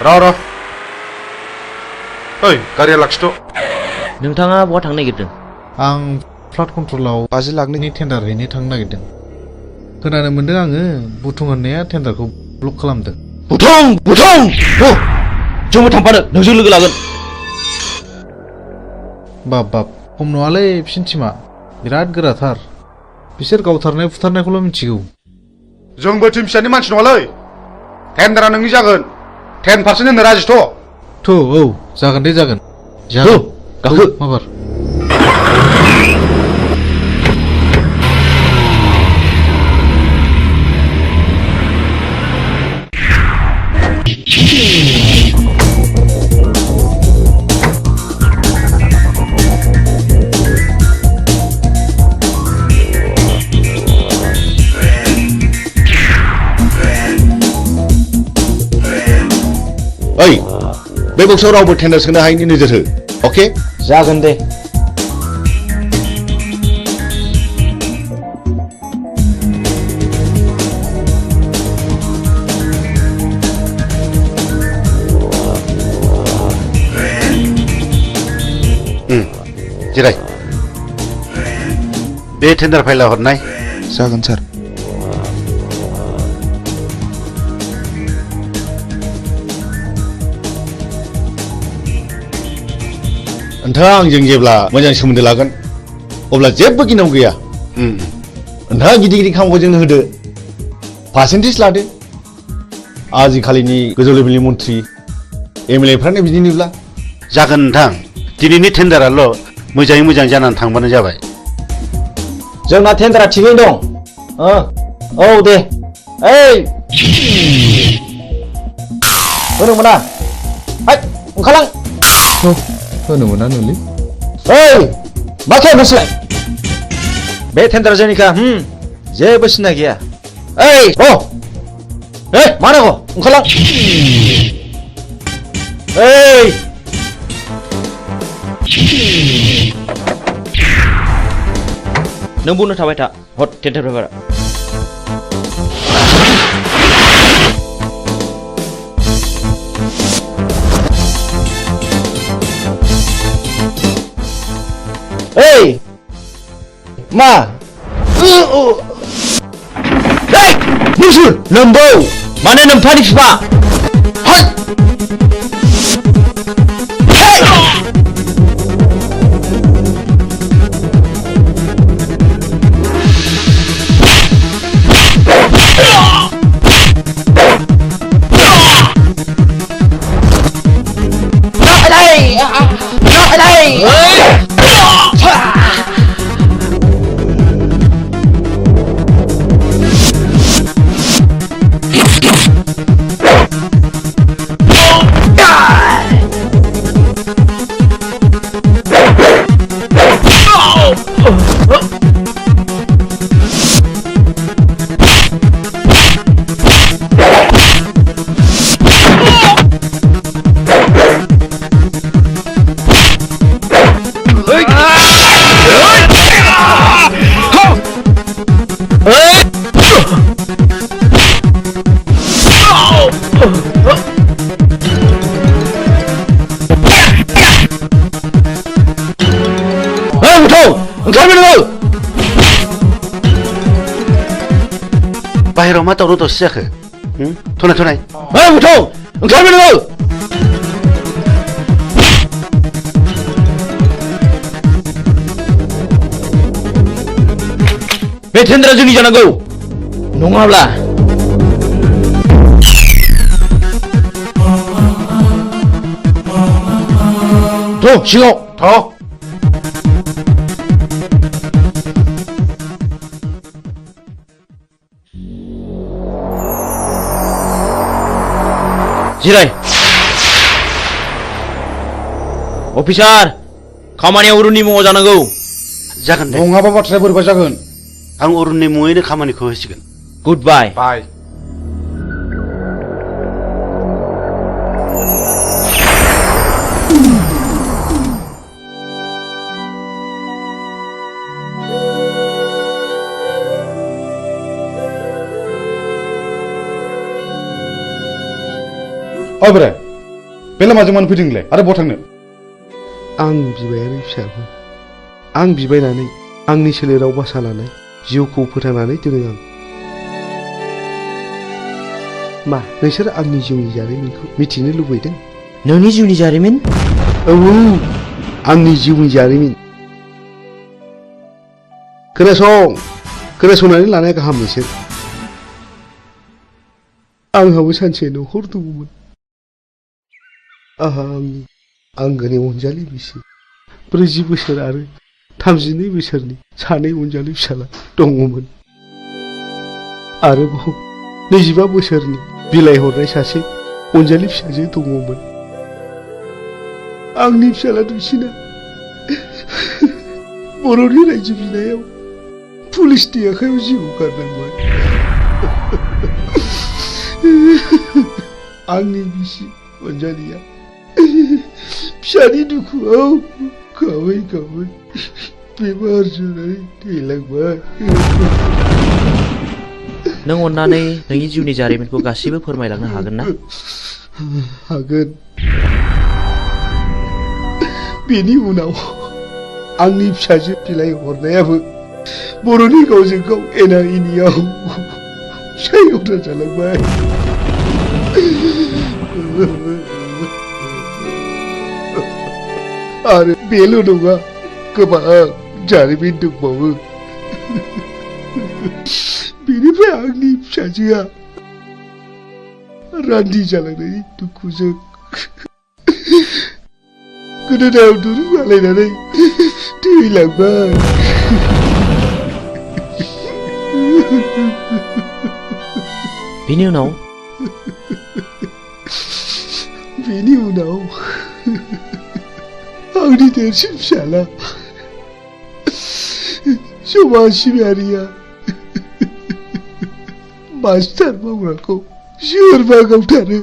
[SPEAKER 2] र' ओइ गारिया लाखिथ'।
[SPEAKER 3] नोंथाङा बहा थांनो नागिरदों?
[SPEAKER 12] आं फ्लाड कन्ट्रलाव 5 लाखनि टेन्डार हैनो थांनो नागिरदों। खोनानो मोनदों आङो बुथुं होननाया टेन्डारखौ ब्लक खालामदों।
[SPEAKER 3] बुथुं जोंबो थांफानो नोंजों लोगो लागोन।
[SPEAKER 12] बाब खम नङालै बिसिनि टिमा बिराद गोराथार। बिसोर गावथारनाय फुथारनायखौल' मिथिगौ।
[SPEAKER 2] जोंबो टिम फिसानि मानसि नङालै। टेन्डारा नोंनि जागोन। 10% होनो राजिथ'।
[SPEAKER 12] औ जागोन दे जागोन।
[SPEAKER 3] गाखो
[SPEAKER 12] माबार।
[SPEAKER 5] ओइ बे बक्सआव रावबो टेन्डार सोनो हायैनि नोजोर हो। अके
[SPEAKER 21] जागोन दे।
[SPEAKER 5] जिराय। बे टेन्डार फाइला हरनाय।
[SPEAKER 12] जागोन सार।
[SPEAKER 5] नोंथाङा आंजों जेब्ला मोजां सोमोन्दो लागोन अब्ला जेबो गिनांगौ गैया। नोंथाङा गिदिर गिदिर खामानिखौ जोंनो होदो, पार्सेन्टेज लादो। आजिखालिनि गोजौ लेभेलनि मन्थ्रि एमएलए फ्रानो बिदिनोब्ला।
[SPEAKER 10] जागोन नोंथां, दिनैनि टेन्डाराल' मोजाङै मोजां जानानै थांबानो जाबाय।
[SPEAKER 21] जोंना टेन्डारा थिगैनो दं। औ दे। ओइ होनो मोना। ओंखारलां।
[SPEAKER 12] होनो मोना नोंलै।
[SPEAKER 21] ओइ मा खालामो नोंसोरलाय? बे टेन्डारा जोंनिखा। जेबो सिन्था गैया। ओइ मा नांगौ? ओंखारलां। ओइ
[SPEAKER 3] नों बुंनो थाबाय था। हट टेन्डार पेपारा।
[SPEAKER 21] ओइ मा? नोंसोर नोम्बौ माने नोम्फानि बिफा।
[SPEAKER 10] बाहेराव मा दावराव दावसि जाखो? थनाय
[SPEAKER 21] ओंखारबो नोङो। बे टेन्डारा जोंनि जानांगौ नङाब्ला सिङाव जिराय। अफिसार खामानिया अरुणनि मुङाव जानांगौ।
[SPEAKER 10] जागोन दे।
[SPEAKER 2] नङाबा बाथ्राया बोरैबा जागोन।
[SPEAKER 10] आं अरुणनि मुङैनो खामानिखौ होसिगोन।
[SPEAKER 3] गुड बाय।
[SPEAKER 2] बाय।
[SPEAKER 5] ओइ बोराय
[SPEAKER 2] बे लामाजों मानो फैदों नोंलाय आरो बहा थांनो?
[SPEAKER 13] आं बिबायारि फिसाबो आं बिबायनानै आंनि सोलेराव बासा लानाय जिउखौ फोथांनानै दोनो आं। मा नोंसोर आंनि जिउनि जारिमिनखौ मिथिनो लुबैदों?
[SPEAKER 3] नोंनि जिउनि जारिमिन?
[SPEAKER 13] औ आंनि जिउनि जारिमिन। खोनासंनानै लानाया गाहाम नोंसोर। आंहाबो सानसे न'खर दङमोन। आंहा आंनि आंगोनि अनजालि बिसि 40 बोसोर आरो 32 बोसोरनि सानै अनजालि फिसाला दङमोन। आरोबाव 25 बोसोरनि बिलाइ हरनाय सासे अनजालि फिसाजो दङमोन। आंनि फिसाला दुइसिना बर'नि रायजो बिनायाव पुलिसनि आखायाव जिउ गारनांबाय। आंनि बिसि अनजालिया फिसानि दुखुआव गाबै गाबै बेमार जानानै थैलांबाय।
[SPEAKER 3] नों अन्नानै नोंनि जिउनि जारिमिनखौ गासिबो फोरमायलांनो हागोन ना?
[SPEAKER 13] हागोन। बेनि उनाव आंनि फिसाजो बिलाइ हरनायाबो बर'नि गावजों गाव एना एनियाव फिसाय उद्रा जालांबाय। आरो बेल' नङा, गोबां जारिमिन दंबावो। बेनिफ्राय आंनि फिसाजोआ रान्दि जालांनायनि दुखुजों गोदोनायाव दुरुं आलायनानै थैलांबाय।
[SPEAKER 3] बेनि उनाव
[SPEAKER 13] आंनि देरसिन फिसाला समाज सिबियारिया मास्टार मावग्राखौ सोरबा गावथारो।